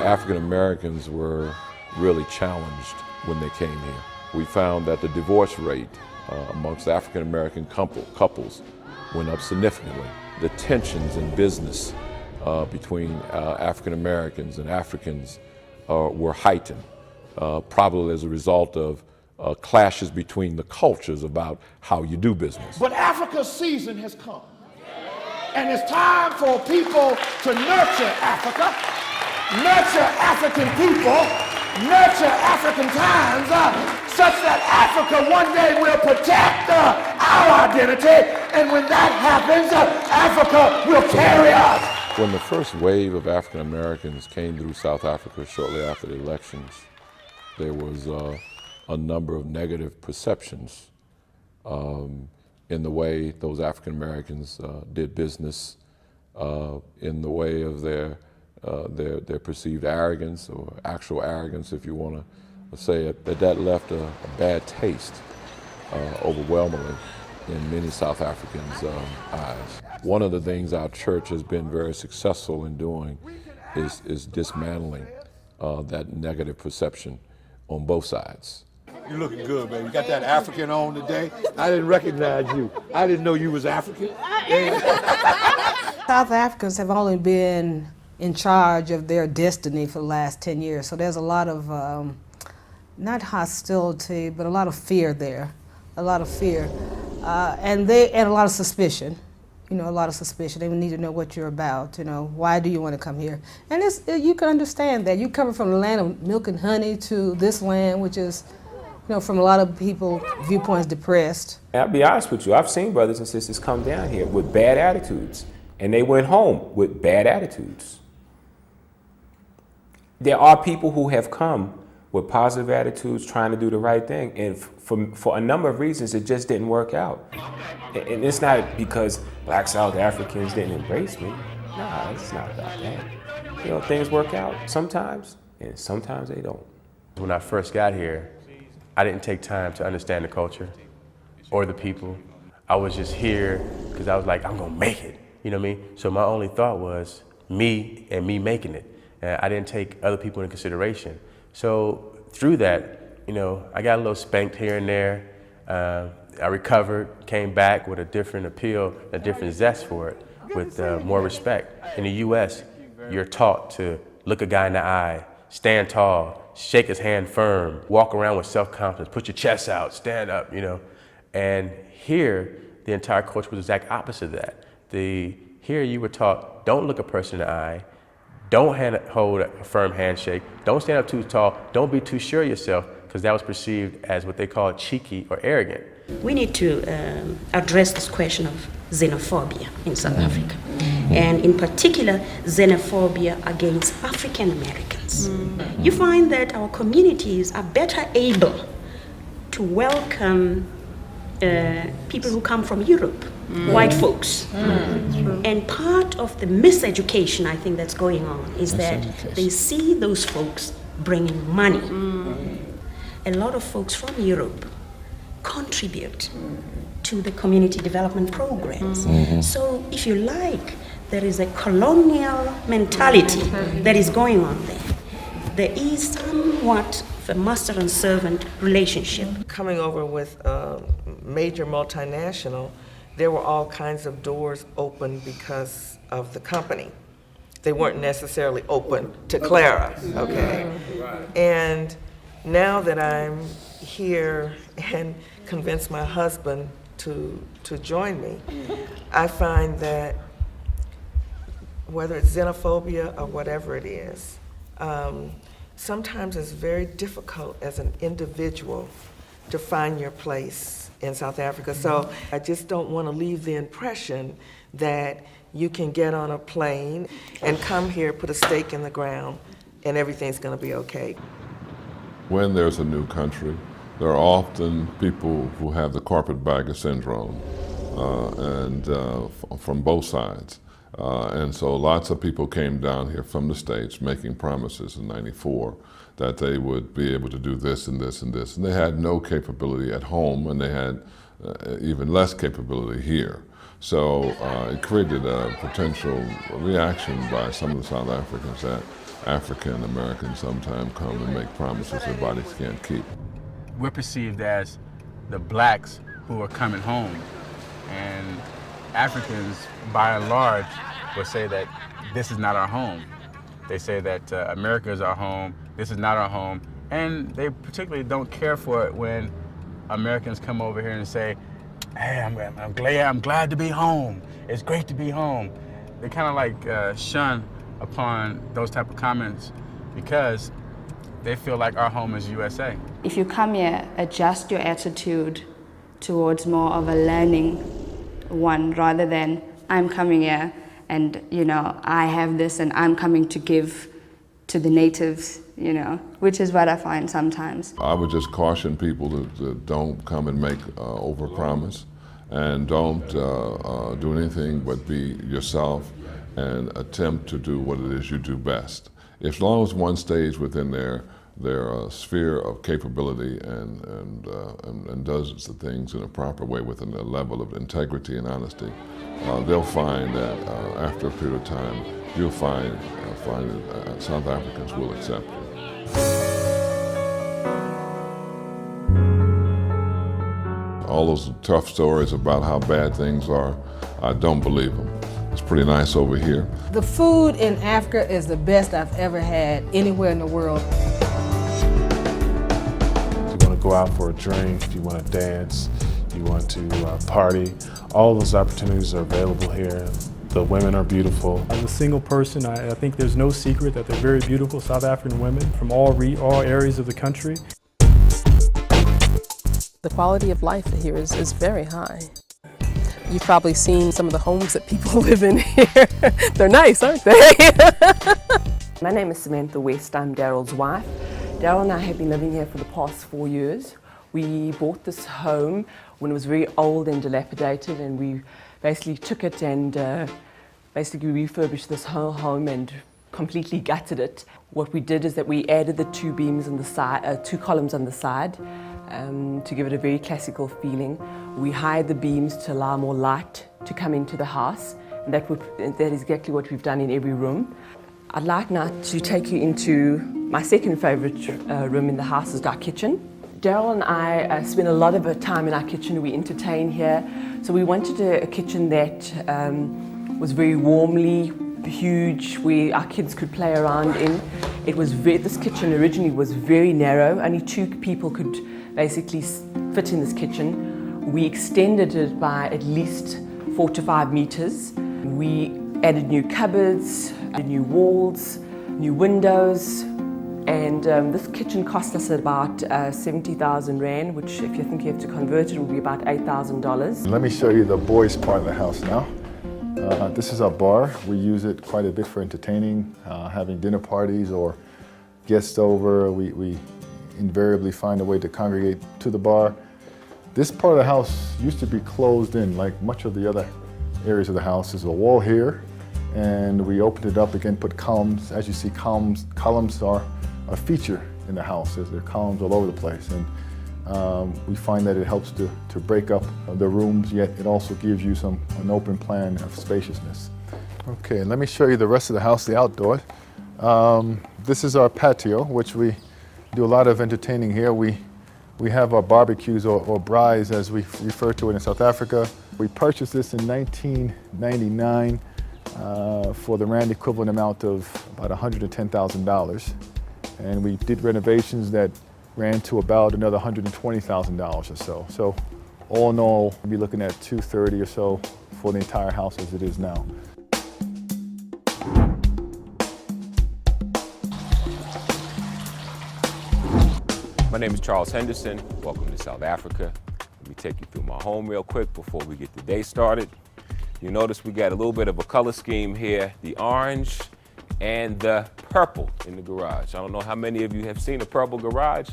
African Americans were really challenged when they came here. We found that the divorce rate amongst African American couples went up significantly. The tensions in business between African Americans and Africans were heightened, probably as a result of clashes between the cultures about how you do business. But Africa's season has come. And it's time for people to nurture Africa, nurture African people, nurture African times, such that Africa one day will protect our identity, and when that happens, Africa will carry us. When the first wave of African Americans came through South Africa shortly after the elections, there was a number of negative perceptions in the way those African Americans did business, in the way of their perceived arrogance, or actual arrogance, if you want to say it. That left a bad taste, overwhelmingly, in many South Africans' eyes. One of the things our church has been very successful in doing is dismantling that negative perception on both sides. You looking good, baby. You got that African on today. I didn't recognize you. I didn't know you was African. South Africans have only been in charge of their destiny for the last 10 years, so there's a lot of, not hostility, but a lot of fear there, a lot of fear, and a lot of suspicion. You know, a lot of suspicion. They need to know what you're about. You know, why do you want to come here? And you can understand that. You come from the land of milk and honey to this land, which is, you know, from a lot of people viewpoints, depressed. I'll be honest with you, I've seen brothers and sisters come down here with bad attitudes, and they went home with bad attitudes. There are people who have come with positive attitudes, trying to do the right thing, and for a number of reasons, it just didn't work out. And it's not because Black South Africans didn't embrace me. Nah, it's not about that. You know, things work out sometimes, and sometimes they don't. When I first got here, I didn't take time to understand the culture or the people. I was just here because I was like, I'm gonna make it, you know what I mean? So my only thought was me and me making it. And I didn't take other people into consideration. So through that, you know, I got a little spanked here and there. I recovered, came back with a different appeal, a different zest for it, with more respect. In the US, you're taught to look a guy in the eye, stand tall, shake his hand firm, walk around with self-confidence, put your chest out, stand up, you know. And here, the entire culture was the exact opposite of that. Here you were taught, don't look a person in the eye, don't hold a firm handshake, don't stand up too tall, don't be too sure of yourself, because that was perceived as what they call cheeky or arrogant. We need to address this question of xenophobia in South Africa, and in particular, xenophobia against African Americans. You find that our communities are better able to welcome people who come from Europe, white folks. And part of the miseducation, I think, that's going on is that they see those folks bringing money. A lot of folks from Europe contribute to the community development programs. So if you like, there is a colonial mentality that is going on there. There is somewhat of a master and servant relationship. Coming over with a major multinational, there were all kinds of doors open because of the company. They weren't necessarily open to Clara, okay? And now that I'm here and convinced my husband to join me, I find that whether it's xenophobia or whatever it is, sometimes it's very difficult as an individual to find your place in South Africa. So I just don't want to leave the impression that you can get on a plane and come here, put a stake in the ground, and everything's going to be okay. When there's a new country, there are often people who have the carpetbagger syndrome, from both sides. And so lots of people came down here from the States making promises in '94 that they would be able to do this and this and this. And they had no capability at home, and they had even less capability here. So it created a potential reaction by some of the South Africans that African Americans sometimes come and make promises their bodies can't keep. We're perceived as the blacks who are coming home, and Africans, by and large, will say that this is not our home. They say that America is our home, this is not our home, and they particularly don't care for it when Americans come over here and say, hey, I'm glad to be home. It's great to be home. They kind of like shun upon those type of comments because they feel like our home is USA. If you come here, adjust your attitude towards more of a learning one rather than I'm coming here and, you know, I have this and I'm coming to give to the natives, you know, which is what I find sometimes. I would just caution people to don't come and make overpromise, and don't do anything but be yourself and attempt to do what it is you do best. As long as one stays within their sphere of capability and does the things in a proper way within a level of integrity and honesty, they'll find that after a period of time, you'll find that South Africans will accept you. All those tough stories about how bad things are, I don't believe them. It's pretty nice over here. The food in Africa is the best I've ever had anywhere in the world. If you want to go out for a drink, if you want to dance, you want to party, all those opportunities are available here. The women are beautiful. As a single person, I think there's no secret that they're very beautiful South African women from all areas of the country. The quality of life here is very high. You've probably seen some of the homes that people live in here. They're nice, aren't they? My name is Samantha West. I'm Daryl's wife. Daryl and I have been living here for the past 4 years. We bought this home when it was very old and dilapidated, and we basically took it and basically refurbished this whole home and completely gutted it. What we did is that we added the two beams on the side, 2 columns on the side, to give it a very classical feeling. We hired the beams to allow more light to come into the house, and that is exactly what we've done in every room. I'd like now to take you into my second favourite room in the house, is our kitchen. Daryl and I spend a lot of our time in our kitchen. We entertain here, so we wanted a kitchen that was very warmly huge, where our kids could play around in. This kitchen originally was very narrow. Only 2 people could basically fit in this kitchen. We extended it by at least 4 to 5 meters. We added new cupboards, new walls, new windows, and this kitchen cost us about 70,000 Rand, which if you think you have to convert it, would be about $8,000. Let me show you the boys' part of the house now. This is our bar. We use it quite a bit for entertaining, having dinner parties or guests over. We invariably find a way to congregate to the bar. This part of the house used to be closed in, like much of the other areas of the house. There's a wall here, and we opened it up again, put columns. As you see, columns are a feature in the house. There are columns all over the place, and we find that it helps to break up the rooms, yet it also gives you an open plan of spaciousness. Okay, let me show you the rest of the house, the outdoors. This is our patio, which we do a lot of entertaining here. We have our barbecues, or braais as we refer to it in South Africa. We purchased this in 1999 for the Rand equivalent amount of about $110,000. And we did renovations that ran to about another $120,000 or so. So all in all, we'll be looking at $230,000 or so for the entire house as it is now. My name is Charles Henderson. Welcome to South Africa. Let me take you through my home real quick before we get the day started. You notice we got a little bit of a color scheme here, the orange and the purple in the garage. I don't know how many of you have seen a purple garage,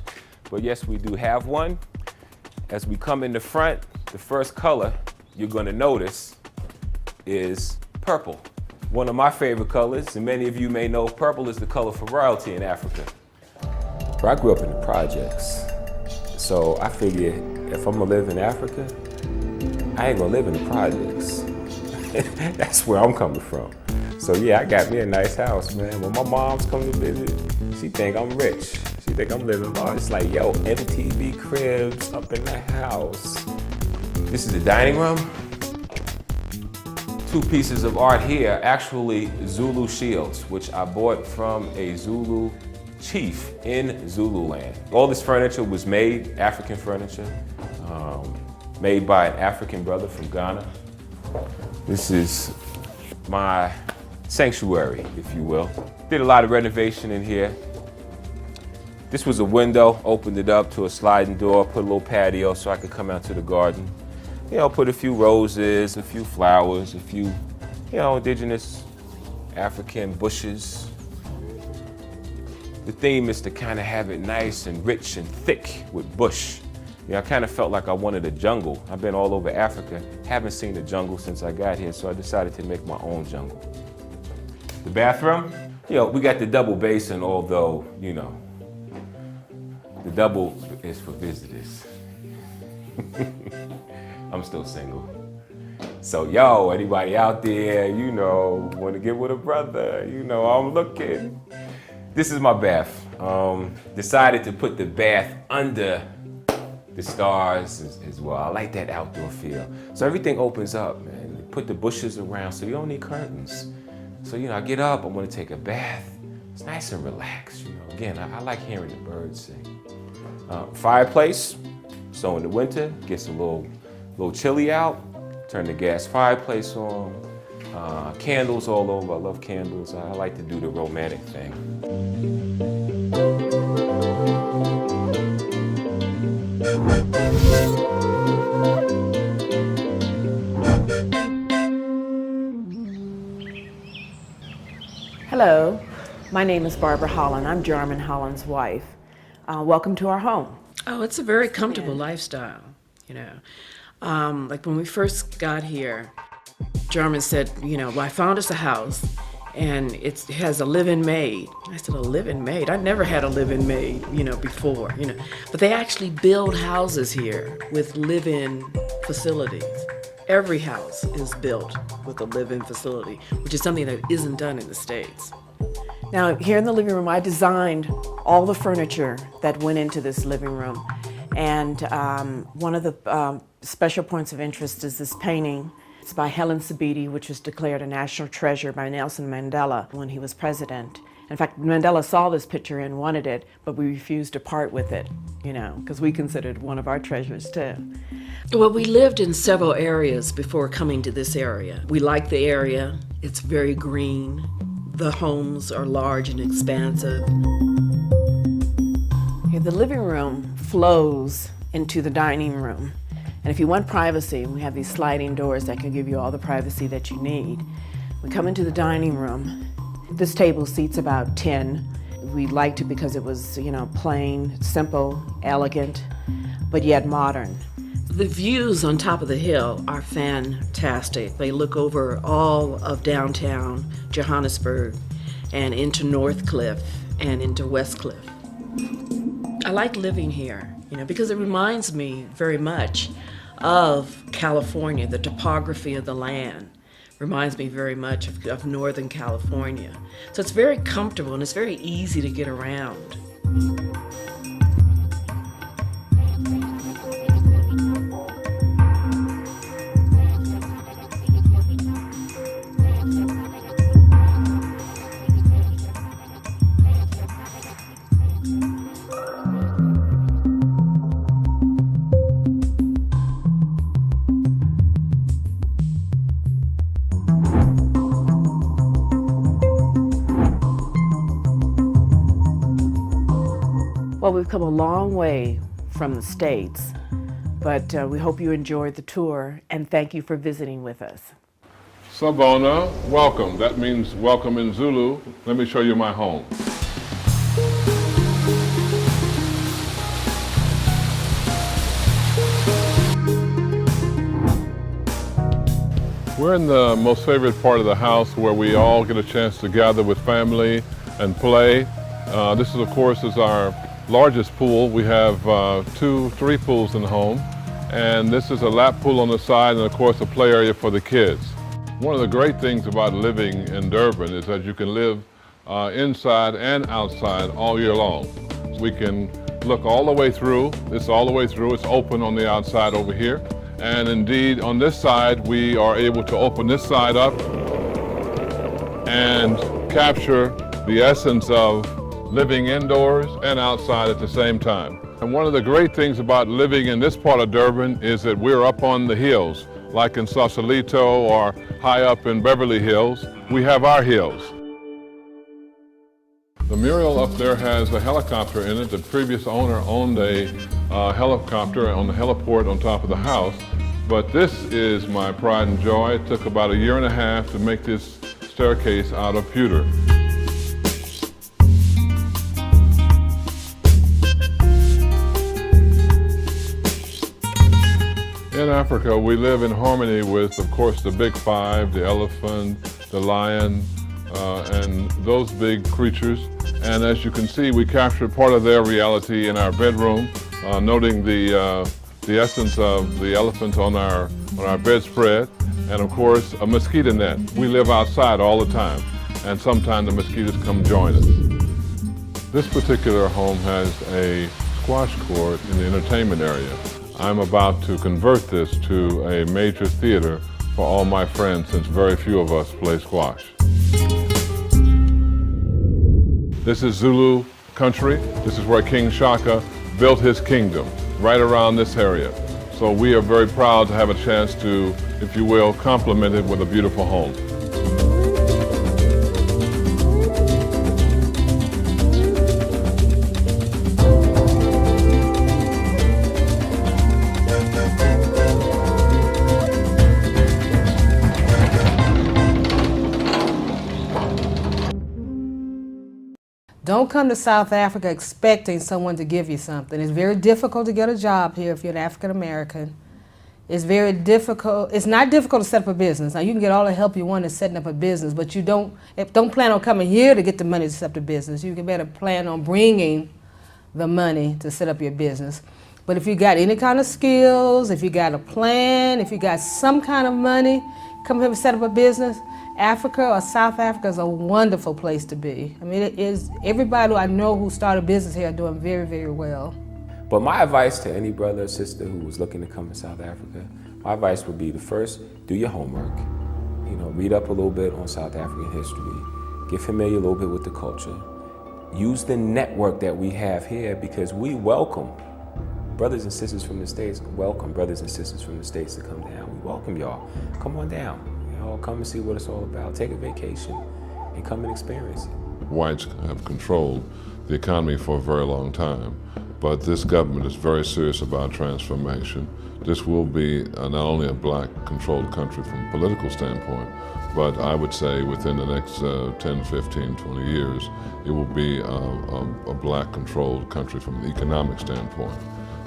but yes, we do have one. As we come in the front, the first color you're gonna notice is purple. One of my favorite colors, and many of you may know, purple is the color for royalty in Africa. I grew up in the projects, so I figure if I'm gonna live in Africa, I ain't gonna live in the projects. That's where I'm coming from. So yeah, I got me a nice house, man. When my mom's come to visit, she think I'm rich. She think I'm living large. It's like, yo, MTV Cribs up in the house. This is the dining room. 2 pieces of art here, actually Zulu shields, which I bought from a Zulu chief in Zululand. All this furniture was made, African furniture, made by an African brother from Ghana. This is my sanctuary, if you will. Did a lot of renovation in here. This was a window, opened it up to a sliding door, put a little patio so I could come out to the garden. You know, put a few roses, a few flowers, a few, you know, indigenous African bushes. The theme is to kind of have it nice and rich and thick with bush. You know, I kind of felt like I wanted a jungle. I've been all over Africa, haven't seen a jungle since I got here, so I decided to make my own jungle. The bathroom, you know, we got the double basin, although, you know, the double is for visitors. I'm still single. So yo, anybody out there, you know, want to get with a brother, you know, I'm looking. This is my bath. Decided to put the bath under the stars as well. I like that outdoor feel. So everything opens up, man. Put the bushes around so you don't need curtains. So, you know, I get up, I want to take a bath. It's nice and relaxed, you know. Again, I like hearing the birds sing. Fireplace. So in the winter, gets a little chilly out. Turn the gas fireplace on. Candles all over. I love candles. I like to do the romantic thing. Hello, my name is Barbara Holland. I'm Jarman Holland's wife. Welcome to our home. Oh, it's a very comfortable lifestyle, you know. Like when we first got here, Jarman said, you know, well, I found us a house and it has a live-in maid. I said, a live-in maid? I never had a live-in maid, you know, before, you know. But they actually build houses here with live-in facilities. Every house is built with a live-in facility, which is something that isn't done in the States. Now, here in the living room, I designed all the furniture that went into this living room. And one of the special points of interest is this painting. It's by Helen Sabiti, which was declared a national treasure by Nelson Mandela when he was president. In fact, Mandela saw this picture and wanted it, but we refused to part with it, you know, because we considered it one of our treasures too. Well, we lived in several areas before coming to this area. We like the area. It's very green. The homes are large and expansive. Here, the living room flows into the dining room. And if you want privacy, we have these sliding doors that can give you all the privacy that you need. We come into the dining room. This table seats about 10. We liked it because it was, you know, plain, simple, elegant, but yet modern. The views on top of the hill are fantastic. They look over all of downtown Johannesburg and into Northcliffe and into Westcliff. I like living here, you know, because it reminds me very much of California. The topography of the land reminds me very much of Northern California. So it's very comfortable and it's very easy to get around. Well, we've come a long way from the States, but we hope you enjoyed the tour and thank you for visiting with us. Sabona, welcome. That means welcome in Zulu. Let me show you my home. We're in the most favorite part of the house where we all get a chance to gather with family and play. This is, of course, is our largest pool. We have 3 pools in the home. And this is a lap pool on the side and, of course, a play area for the kids. One of the great things about living in Durban is that you can live inside and outside all year long. We can look all the way through. It's all the way through. It's open on the outside over here. And indeed, on this side, we are able to open this side up and capture the essence of living indoors and outside at the same time. And one of the great things about living in this part of Durban is that we're up on the hills, like in Sausalito or high up in Beverly Hills. We have our hills. The mural up there has a helicopter in it. The previous owner owned a helicopter on the heliport on top of the house. But this is my pride and joy. It took about 1.5 years to make this staircase out of pewter. In Africa, we live in harmony with, of course, the big five, the elephant, the lion, and those big creatures. And as you can see, we captured part of their reality in our bedroom, noting the essence of the elephant on our bedspread, and of course, a mosquito net. We live outside all the time, and sometimes the mosquitoes come join us. This particular home has a squash court in the entertainment area. I'm about to convert this to a major theater for all my friends, since very few of us play squash. This is Zulu country. This is where King Shaka built his kingdom, right around this area. So we are very proud to have a chance to, if you will, complement it with a beautiful home. Don't come to South Africa expecting someone to give you something. It's very difficult to get a job here if you're an African American. It's very difficult. It's not difficult to set up a business. Now you can get all the help you want in setting up a business, but you don't plan on coming here to get the money to set up a business. You can better plan on bringing the money to set up your business. But if you got any kind of skills, if you got a plan, if you got some kind of money, come here and set up a business. Africa or South Africa is a wonderful place to be. I mean, it is. Everybody I know who started business here are doing very, very well. But my advice to any brother or sister who was looking to come to South Africa, my advice would be to first do your homework. You know, read up a little bit on South African history, get familiar a little bit with the culture. Use the network that we have here, because we welcome brothers and sisters from the States. Welcome brothers and sisters from the States to come down. We welcome y'all. Come on down. Come and see what it's all about. Take a vacation and come and experience it. Whites have controlled the economy for a very long time, but this government is very serious about transformation. This will be not only a black-controlled country from a political standpoint, but I would say within the next 10, 15, 20 years, it will be a black-controlled country from an economic standpoint.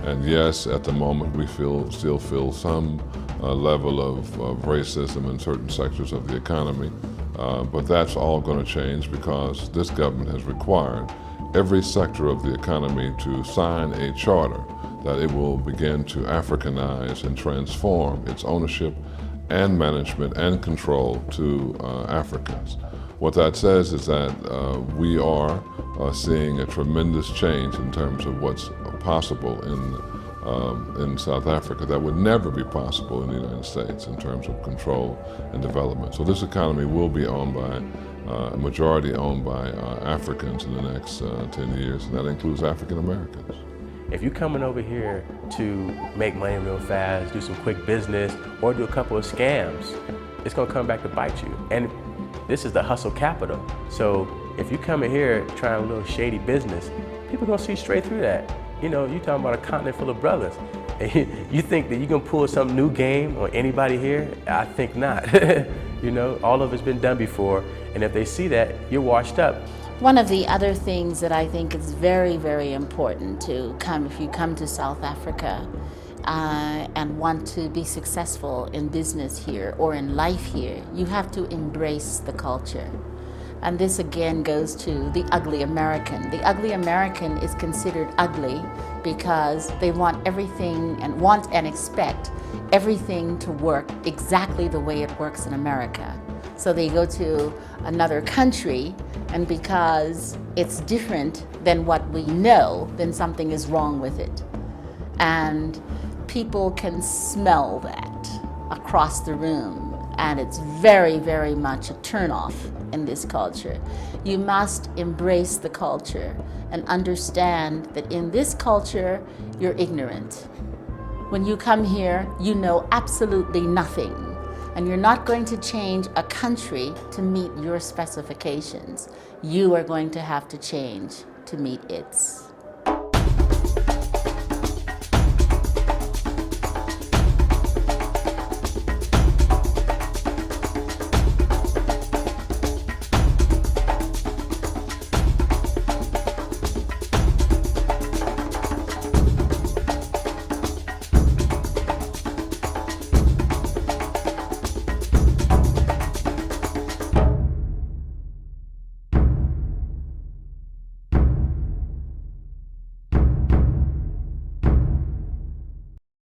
And yes, at the moment, we still feel some level of racism in certain sectors of the economy, but that's all going to change, because this government has required every sector of the economy to sign a charter that it will begin to Africanize and transform its ownership and management and control to Africans. What that says is that we are seeing a tremendous change in terms of what's possible in South Africa that would never be possible in the United States in terms of control and development. So this economy will be owned by, majority owned by Africans in the next 10 years, and that includes African Americans. If you're coming over here to make money real fast, do some quick business, or do a couple of scams, it's gonna come back to bite you. And this is the hustle capital. So if you come in here trying a little shady business, people are gonna see straight through that. You know, you're talking about a continent full of brothers. You think that you can pull some new game on anybody here? I think not. You know, all of it's been done before, and if they see that, you're washed up. One of the other things that I think is very, very important to come, if you come to South Africa and want to be successful in business here or in life here, you have to embrace the culture. And this again goes to the ugly American. The ugly American is considered ugly because they want everything and expect everything to work exactly the way it works in America. So they go to another country, and because it's different than what we know, then something is wrong with it. And people can smell that across the room, and it's very, very much a turnoff in this culture. You must embrace the culture and understand that in this culture, you're ignorant. When you come here, you know absolutely nothing, and you're not going to change a country to meet your specifications. You are going to have to change to meet its.